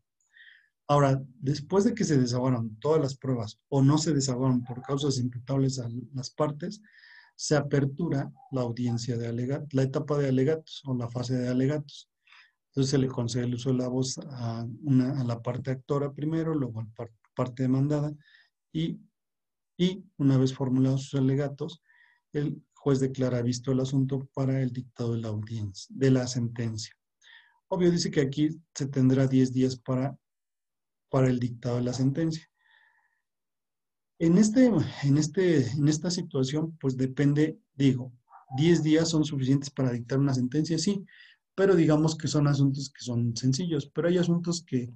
Ahora, después de que se desahogaron todas las pruebas o no se desahogaron por causas imputables a las partes, se apertura la audiencia de alegatos, la etapa de alegatos o la fase de alegatos. Entonces se le concede el uso de la voz a la parte actora primero, luego a la parte demandada y una vez formulados sus alegatos, el juez declara visto el asunto para el dictado de la audiencia, de la sentencia. Obvio dice que aquí se tendrá 10 días para el dictado de la sentencia. En esta situación, pues depende, digo, 10 días son suficientes para dictar una sentencia, sí, pero digamos que son asuntos que son sencillos, pero hay asuntos que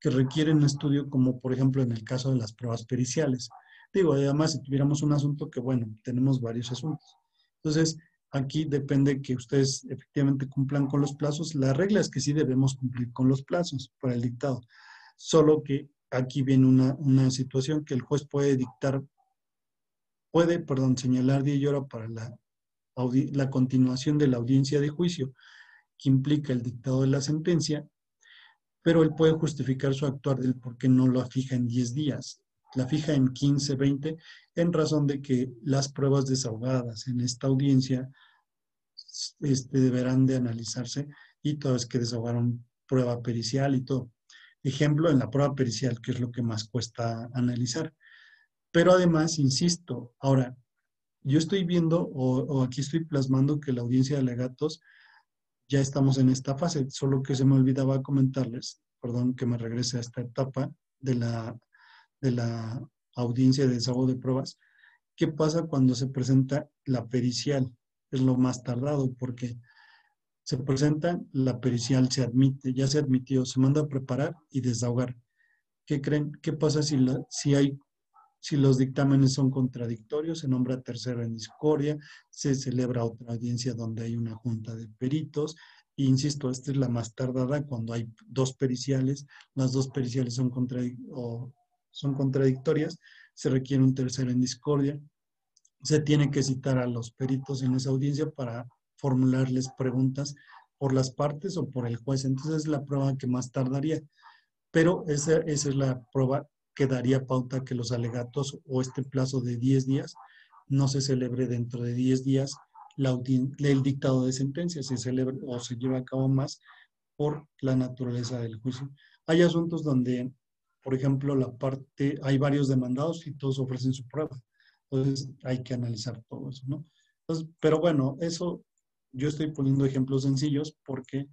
requieren un estudio, como por ejemplo en el caso de las pruebas periciales. Digo, además, si tuviéramos un asunto que, bueno, tenemos varios asuntos. Entonces, aquí depende que ustedes efectivamente cumplan con los plazos. La regla es que sí debemos cumplir con los plazos para el dictado, solo que aquí viene una situación que el juez señalar día y hora para la continuación de la audiencia de juicio, que implica el dictado de la sentencia, pero él puede justificar su actuar del por qué no lo fija en 10 días, la fija en 15, 20, en razón de que las pruebas desahogadas en esta audiencia deberán de analizarse y toda vez que desahogaron prueba pericial y todo. Ejemplo, en la prueba pericial, que es lo que más cuesta analizar. Pero además, insisto, ahora, yo estoy viendo o aquí estoy plasmando que la audiencia de alegatos ya estamos en esta fase, solo que se me olvidaba comentarles perdón, que me regrese a esta etapa de la audiencia de desahogo de pruebas. ¿Qué pasa cuando se presenta la pericial? Es lo más tardado porque se presenta, la pericial se admite, ya se admitió, se manda a preparar y desahogar. ¿Qué creen? ¿Qué pasa si los dictámenes son contradictorios? Se nombra tercero en discordia, se celebra otra audiencia donde hay una junta de peritos. E insisto, esta es la más tardada cuando hay dos periciales, las dos periciales son contradictorias, se requiere un tercero en discordia. Se tiene que citar a los peritos en esa audiencia para formularles preguntas por las partes o por el juez. Entonces es la prueba que más tardaría, pero esa es la prueba que daría pauta que los alegatos o este plazo de 10 días no se celebre dentro de 10 días el dictado de sentencia, se celebre o se lleva a cabo más por la naturaleza del juicio. Hay asuntos donde, por ejemplo, hay varios demandados y todos ofrecen su prueba. Entonces hay que analizar todo eso, ¿no? Entonces, pero bueno, eso yo estoy poniendo ejemplos sencillos porque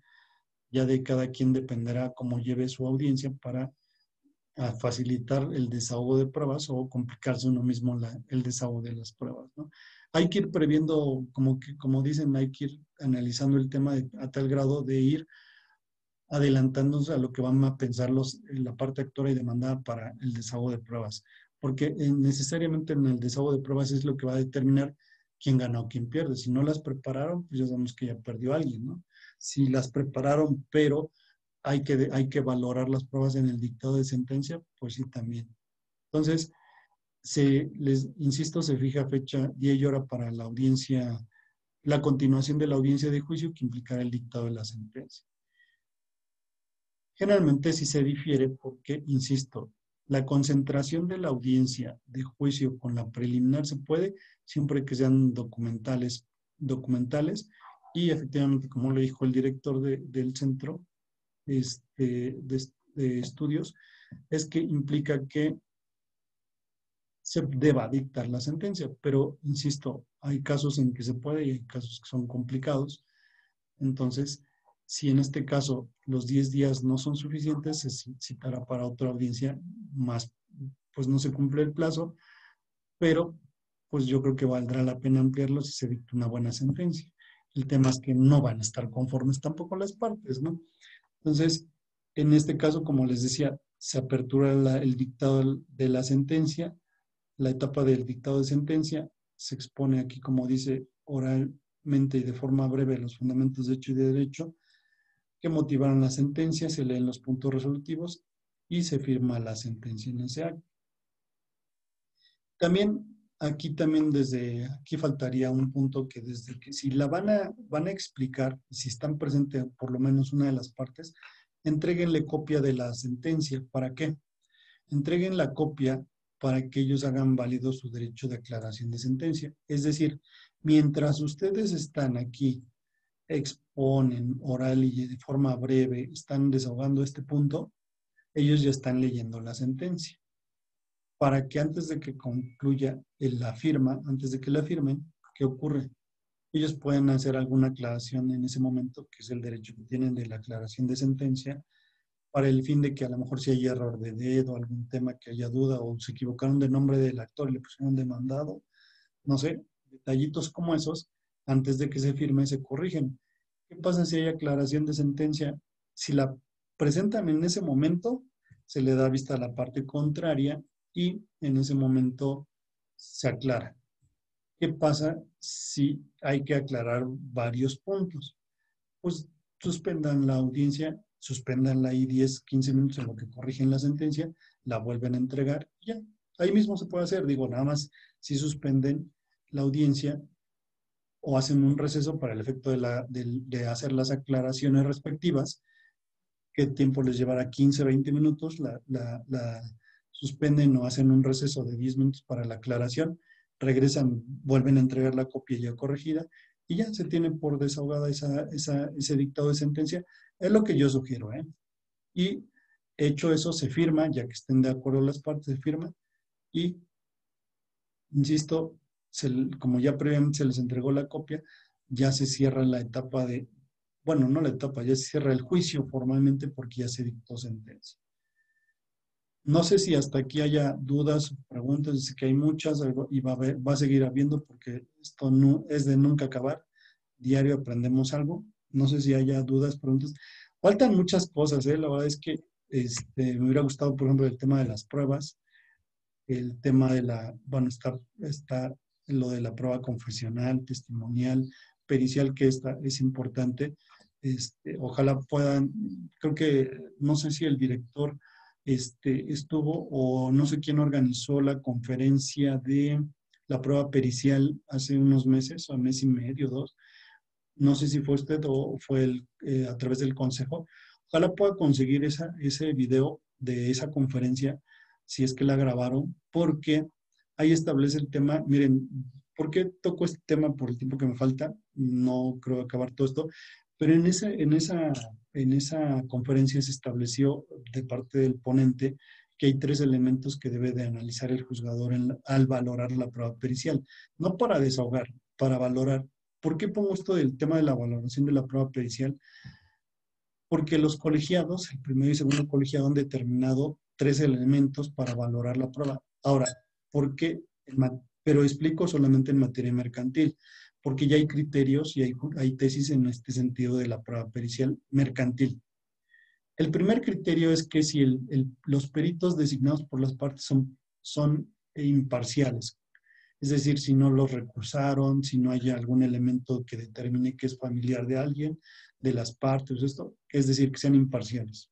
ya de cada quien dependerá cómo lleve su audiencia para facilitar el desahogo de pruebas o complicarse uno mismo el desahogo de las pruebas, ¿no? Hay que ir previendo, como dicen, hay que ir analizando el tema a tal grado de ir adelantándose a lo que van a pensar la parte actora y demandada para el desahogo de pruebas. Porque necesariamente en el desahogo de pruebas es lo que va a determinar quién gana o quién pierde. Si no las prepararon, pues ya sabemos que ya perdió alguien, ¿no? Si las prepararon, pero hay que valorar las pruebas en el dictado de sentencia, pues sí también. Entonces, les insisto, se fija fecha, día y hora para la audiencia, la continuación de la audiencia de juicio que implicará el dictado de la sentencia. Generalmente sí se difiere porque, insisto, la concentración de la audiencia de juicio con la preliminar se puede siempre que sean documentales y efectivamente, como le dijo el director del centro de estudios, es que implica que se deba dictar la sentencia, pero insisto, hay casos en que se puede y hay casos que son complicados. Entonces, si en este caso los 10 días no son suficientes, se citará para otra audiencia más, pues no se cumple el plazo, pero pues yo creo que valdrá la pena ampliarlo si se dicta una buena sentencia. El tema es que no van a estar conformes tampoco las partes, ¿no? Entonces, en este caso, como les decía, se apertura el dictado de la sentencia, la etapa del dictado de sentencia, se expone aquí, como dice, oralmente y de forma breve los fundamentos de hecho y de derecho que motivaron la sentencia, se leen los puntos resolutivos y se firma la sentencia en ese acto. También desde aquí faltaría un punto que desde que si la van a explicar, si están presentes por lo menos una de las partes, entréguenle copia de la sentencia. ¿Para qué? Entreguen la copia para que ellos hagan válido su derecho de aclaración de sentencia. Es decir, mientras ustedes están aquí, exponen oral y de forma breve, están desahogando este punto, ellos ya están leyendo la sentencia. Para que antes de que concluya la firma, antes de que la firmen, ¿qué ocurre? Ellos pueden hacer alguna aclaración en ese momento, que es el derecho que tienen de la aclaración de sentencia, para el fin de que a lo mejor si hay error de dedo, algún tema que haya duda, o se equivocaron de nombre del actor y le pusieron demandado, no sé, detallitos como esos, antes de que se firme, se corrigen. ¿Qué pasa si hay aclaración de sentencia? Si la presentan en ese momento, se le da vista a la parte contraria y en ese momento se aclara. ¿Qué pasa si hay que aclarar varios puntos? Pues suspendan la audiencia, suspendanla ahí 10, 15 minutos en lo que corrigen la sentencia, la vuelven a entregar y ya. Ahí mismo se puede hacer, digo, nada más si suspenden la audiencia o hacen un receso para el efecto de hacer las aclaraciones respectivas, qué tiempo les llevará, 15, 20 minutos, la suspenden o hacen un receso de 10 minutos para la aclaración, regresan, vuelven a entregar la copia ya corregida y ya se tiene por desahogada ese dictado de sentencia. Es lo que yo sugiero, ¿eh? Y hecho eso, se firma, ya que estén de acuerdo las partes, se firma y, insisto, como ya previamente se les entregó la copia, ya se cierra la etapa bueno, no la etapa, ya se cierra el juicio formalmente porque ya se dictó sentencia. No sé si hasta aquí haya dudas o preguntas, sé que hay muchas y va a seguir habiendo porque esto no, es de nunca acabar. Diario aprendemos algo. No sé si haya dudas, preguntas. Faltan muchas cosas, ¿eh? La verdad es que me hubiera gustado, por ejemplo, el tema de las pruebas, el tema de bueno, está lo de la prueba confesional, testimonial, pericial, que es importante. Ojalá puedan, creo que, no sé si el director estuvo o no sé quién organizó la conferencia de la prueba pericial hace unos meses, o mes y medio, dos. No sé si fue usted o fue a través del consejo. Ojalá pueda conseguir ese video de esa conferencia, si es que la grabaron, porque ahí establece el tema. Miren, ¿por qué toco este tema por el tiempo que me falta? No creo acabar todo esto, pero en esa conferencia se estableció de parte del ponente que hay tres elementos que debe de analizar el juzgador al valorar la prueba pericial, no para desahogar, para valorar. ¿Por qué pongo esto del tema de la valoración de la prueba pericial? Porque los colegiados, el primero y segundo colegiado, han determinado tres elementos para valorar la prueba. Ahora, ¿por qué? Pero explico solamente en materia mercantil, porque ya hay criterios y hay tesis en este sentido de la prueba pericial mercantil. El primer criterio es que si los peritos designados por las partes son imparciales, es decir, si no los recursaron, si no hay algún elemento que determine que es familiar de alguien, de las partes, esto, es decir, que sean imparciales.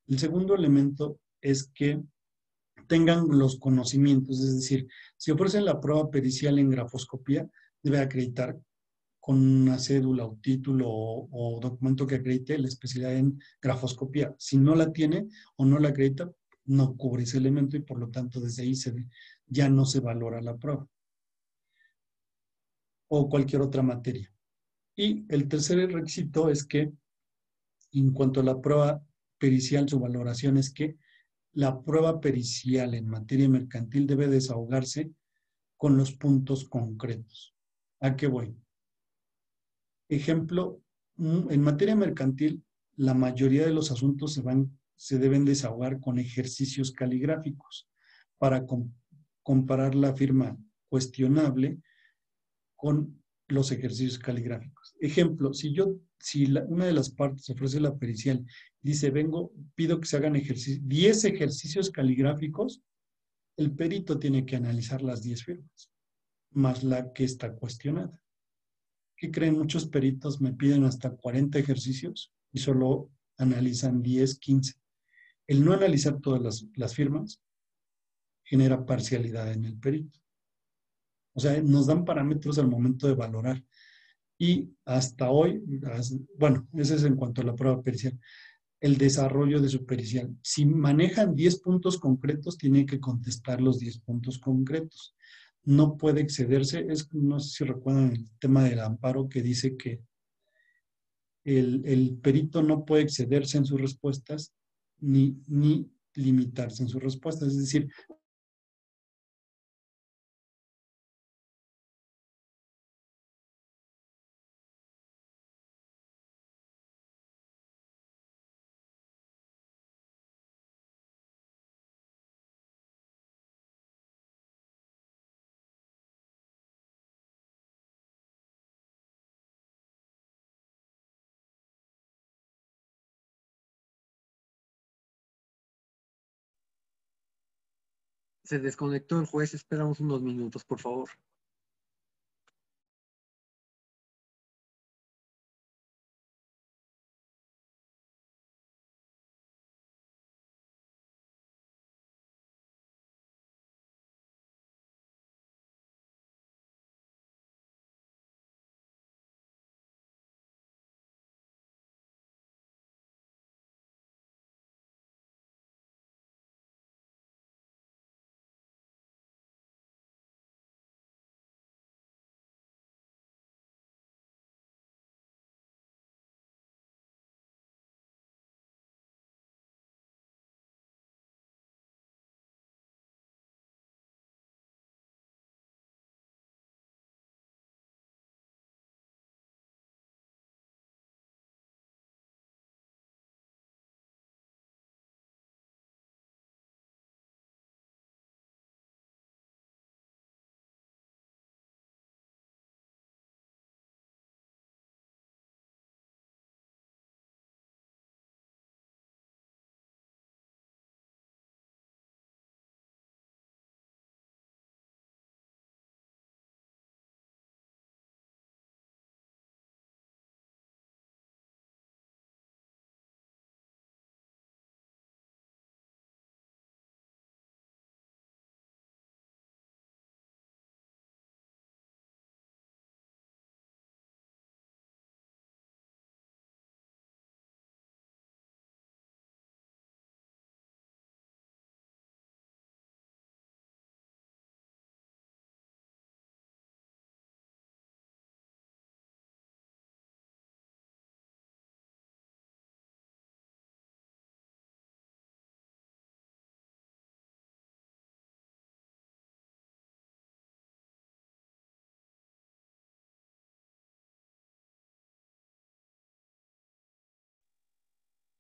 El segundo elemento es que tengan los conocimientos, es decir, si ofrecen la prueba pericial en grafoscopía, debe acreditar con una cédula o título o documento que acredite la especialidad en grafoscopía. Si no la tiene o no la acredita, no cubre ese elemento y por lo tanto desde ahí ya no se valora la prueba o cualquier otra materia. Y el tercer requisito es que, en cuanto a la prueba pericial, su valoración es que la prueba pericial en materia mercantil debe desahogarse con los puntos concretos. ¿A qué voy? Ejemplo, en materia mercantil, la mayoría de los asuntos se deben desahogar con ejercicios caligráficos para comparar la firma cuestionable con los ejercicios caligráficos. Ejemplo, si una de las partes ofrece la pericial y dice, pido que se hagan 10 ejercicios caligráficos, el perito tiene que analizar las 10 firmas, más la que está cuestionada. ¿Qué creen? Muchos peritos me piden hasta 40 ejercicios y solo analizan 10, 15. El no analizar todas las firmas genera parcialidad en el perito. O sea, nos dan parámetros al momento de valorar. Y hasta hoy, bueno, ese es en cuanto a la prueba pericial, el desarrollo de su pericial. Si manejan 10 puntos concretos, tiene que contestar los 10 puntos concretos. No puede excederse, no sé si recuerdan el tema del amparo que dice que el perito no puede excederse en sus respuestas ni limitarse en sus respuestas. Es decir, Se desconectó el juez, esperamos unos minutos, por favor.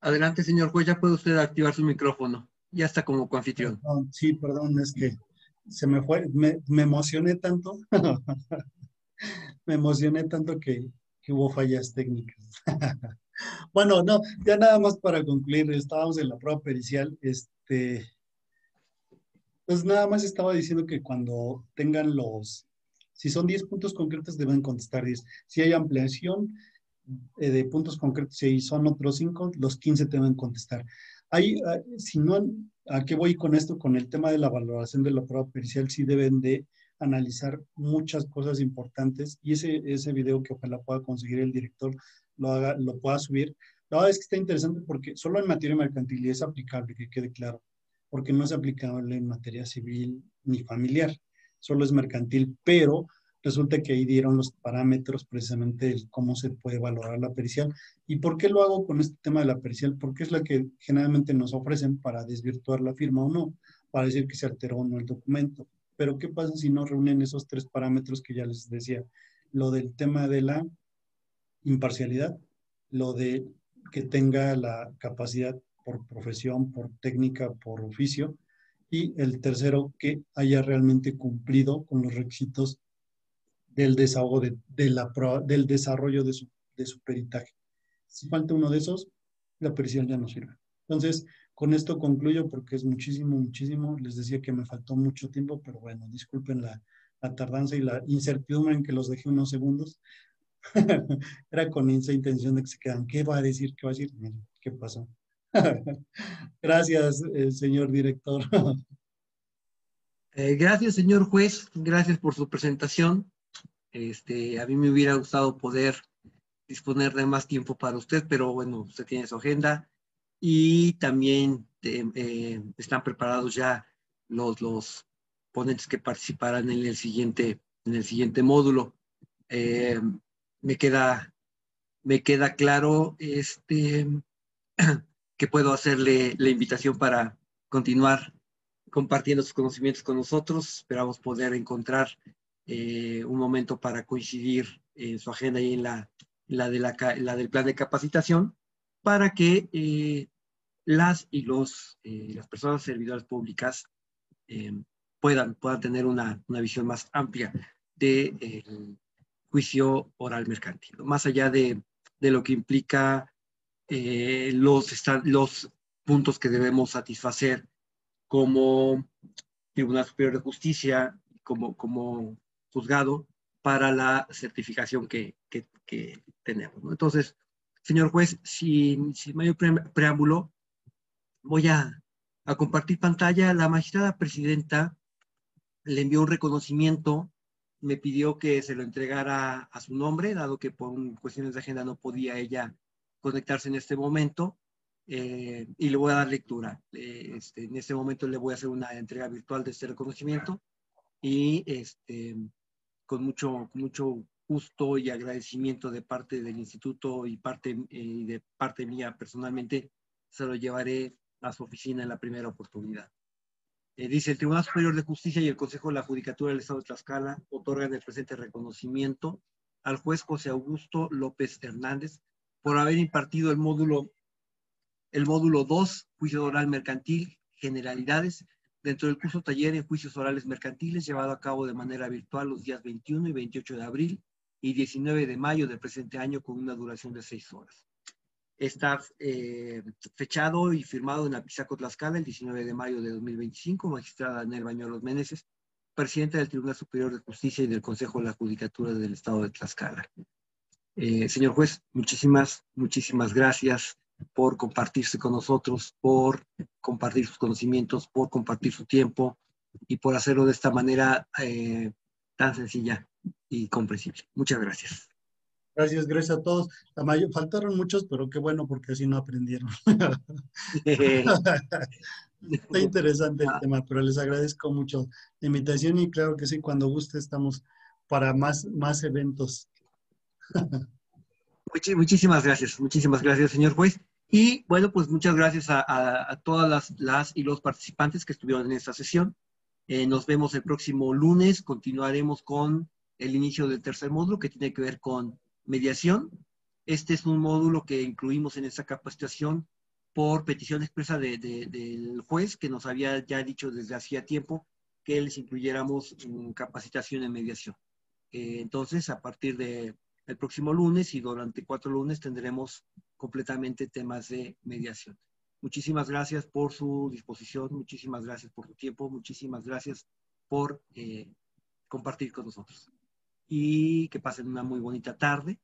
Adelante, señor juez, ya puede usted activar su micrófono. Ya está como coanfitrión. Perdón, sí, perdón, es que se me fue, me emocioné tanto, me emocioné tanto que hubo fallas técnicas. Bueno, no, ya nada más para concluir, estábamos en la prueba pericial, pues nada más estaba diciendo que cuando tengan si son 10 puntos concretos deben contestar 10. Si hay ampliación de puntos concretos y son otros 5, los 15 deben contestar. Si no, ¿a qué voy con esto? Con el tema de la valoración de la prueba pericial, sí deben de analizar muchas cosas importantes y ese video que ojalá pueda conseguir el director lo pueda subir. La verdad es que está interesante porque solo en materia mercantil y es aplicable, que quede claro, porque no es aplicable en materia civil ni familiar, solo es mercantil, pero resulta que ahí dieron los parámetros precisamente de cómo se puede valorar la pericial. ¿Y por qué lo hago con este tema de la pericial? Porque es la que generalmente nos ofrecen para desvirtuar la firma o no, para decir que se alteró o no el documento. Pero ¿qué pasa si no reúnen esos 3 parámetros que ya les decía? Lo del tema de la imparcialidad, lo de que tenga la capacidad por profesión, por técnica, por oficio, y el tercero, que haya realmente cumplido con los requisitos del desahogo del desarrollo de su peritaje. Si falta uno de esos, la pericial ya no sirve. Entonces, con esto concluyo porque es muchísimo, muchísimo. Les decía que me faltó mucho tiempo, pero bueno, disculpen la tardanza y la incertidumbre en que los dejé unos segundos. Era con esa intención de que se quedan. ¿Qué va a decir? ¿Qué va a decir? Miren, ¿qué pasó? Gracias, señor director. Gracias, señor juez. Gracias por su presentación. A mí me hubiera gustado poder disponer de más tiempo para usted, pero bueno, usted tiene su agenda y también están preparados ya los ponentes que participarán en el siguiente módulo. Eh, me queda, me queda claro que puedo hacerle la invitación para continuar compartiendo sus conocimientos con nosotros. Esperamos poder encontrar un momento para coincidir en su agenda y en la del plan de capacitación para que las personas servidoras públicas eh, puedan tener una visión más amplia del juicio oral mercantil, más allá de lo que implica los puntos que debemos satisfacer como Tribunal Superior de Justicia, como juzgado, para la certificación que tenemos, ¿no? Entonces, señor juez, sin mayor preámbulo, voy a compartir pantalla. La magistrada presidenta le envió un reconocimiento, me pidió que se lo entregara a su nombre, dado que por cuestiones de agenda no podía ella conectarse en este momento, y le voy a dar lectura. En este momento le voy a hacer una entrega virtual de este reconocimiento y con mucho gusto y agradecimiento de parte del instituto y de parte mía personalmente, se lo llevaré a su oficina en la primera oportunidad. Dice, el Tribunal Superior de Justicia y el Consejo de la Judicatura del Estado de Tlaxcala otorgan el presente reconocimiento al juez José Augusto López Hernández por haber impartido el módulo 2, Juicio Oral Mercantil, Generalidades, dentro del curso taller en Juicios Orales Mercantiles, llevado a cabo de manera virtual los días 21 y 28 de abril y 19 de mayo del presente año, con una duración de 6 horas. Está fechado y firmado en Apizaco, Tlaxcala, el 19 de mayo de 2025, magistrada Anel Bañuelos Meneses, presidenta del Tribunal Superior de Justicia y del Consejo de la Judicatura del Estado de Tlaxcala. Señor juez, muchísimas gracias por compartirse con nosotros, por compartir sus conocimientos, por compartir su tiempo y por hacerlo de esta manera tan sencilla y comprensible. Muchas gracias. Gracias a todos. Faltaron muchos, pero qué bueno, porque así no aprendieron. Está interesante el tema, pero les agradezco mucho la invitación y claro que sí, cuando guste estamos para más eventos. Muchísimas gracias, señor juez. Y bueno, pues muchas gracias a todas las y los participantes que estuvieron en esta sesión. Nos vemos el próximo lunes. Continuaremos con el inicio del tercer módulo, que tiene que ver con mediación. Este es un módulo que incluimos en esta capacitación por petición expresa del juez, que nos había ya dicho desde hacía tiempo que les incluyéramos en capacitación en mediación. Entonces, a partir del próximo lunes y durante 4 lunes tendremos completamente temas de mediación. Muchísimas gracias por su disposición, muchísimas gracias por su tiempo, muchísimas gracias por compartir con nosotros. Y que pasen una muy bonita tarde,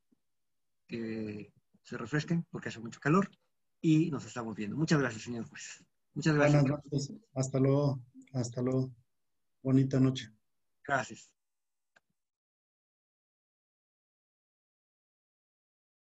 que se refresquen porque hace mucho calor y nos estamos viendo. Muchas gracias, señor juez. Muchas gracias. Buenas noches. Hasta luego. Hasta luego. Bonita noche. Gracias.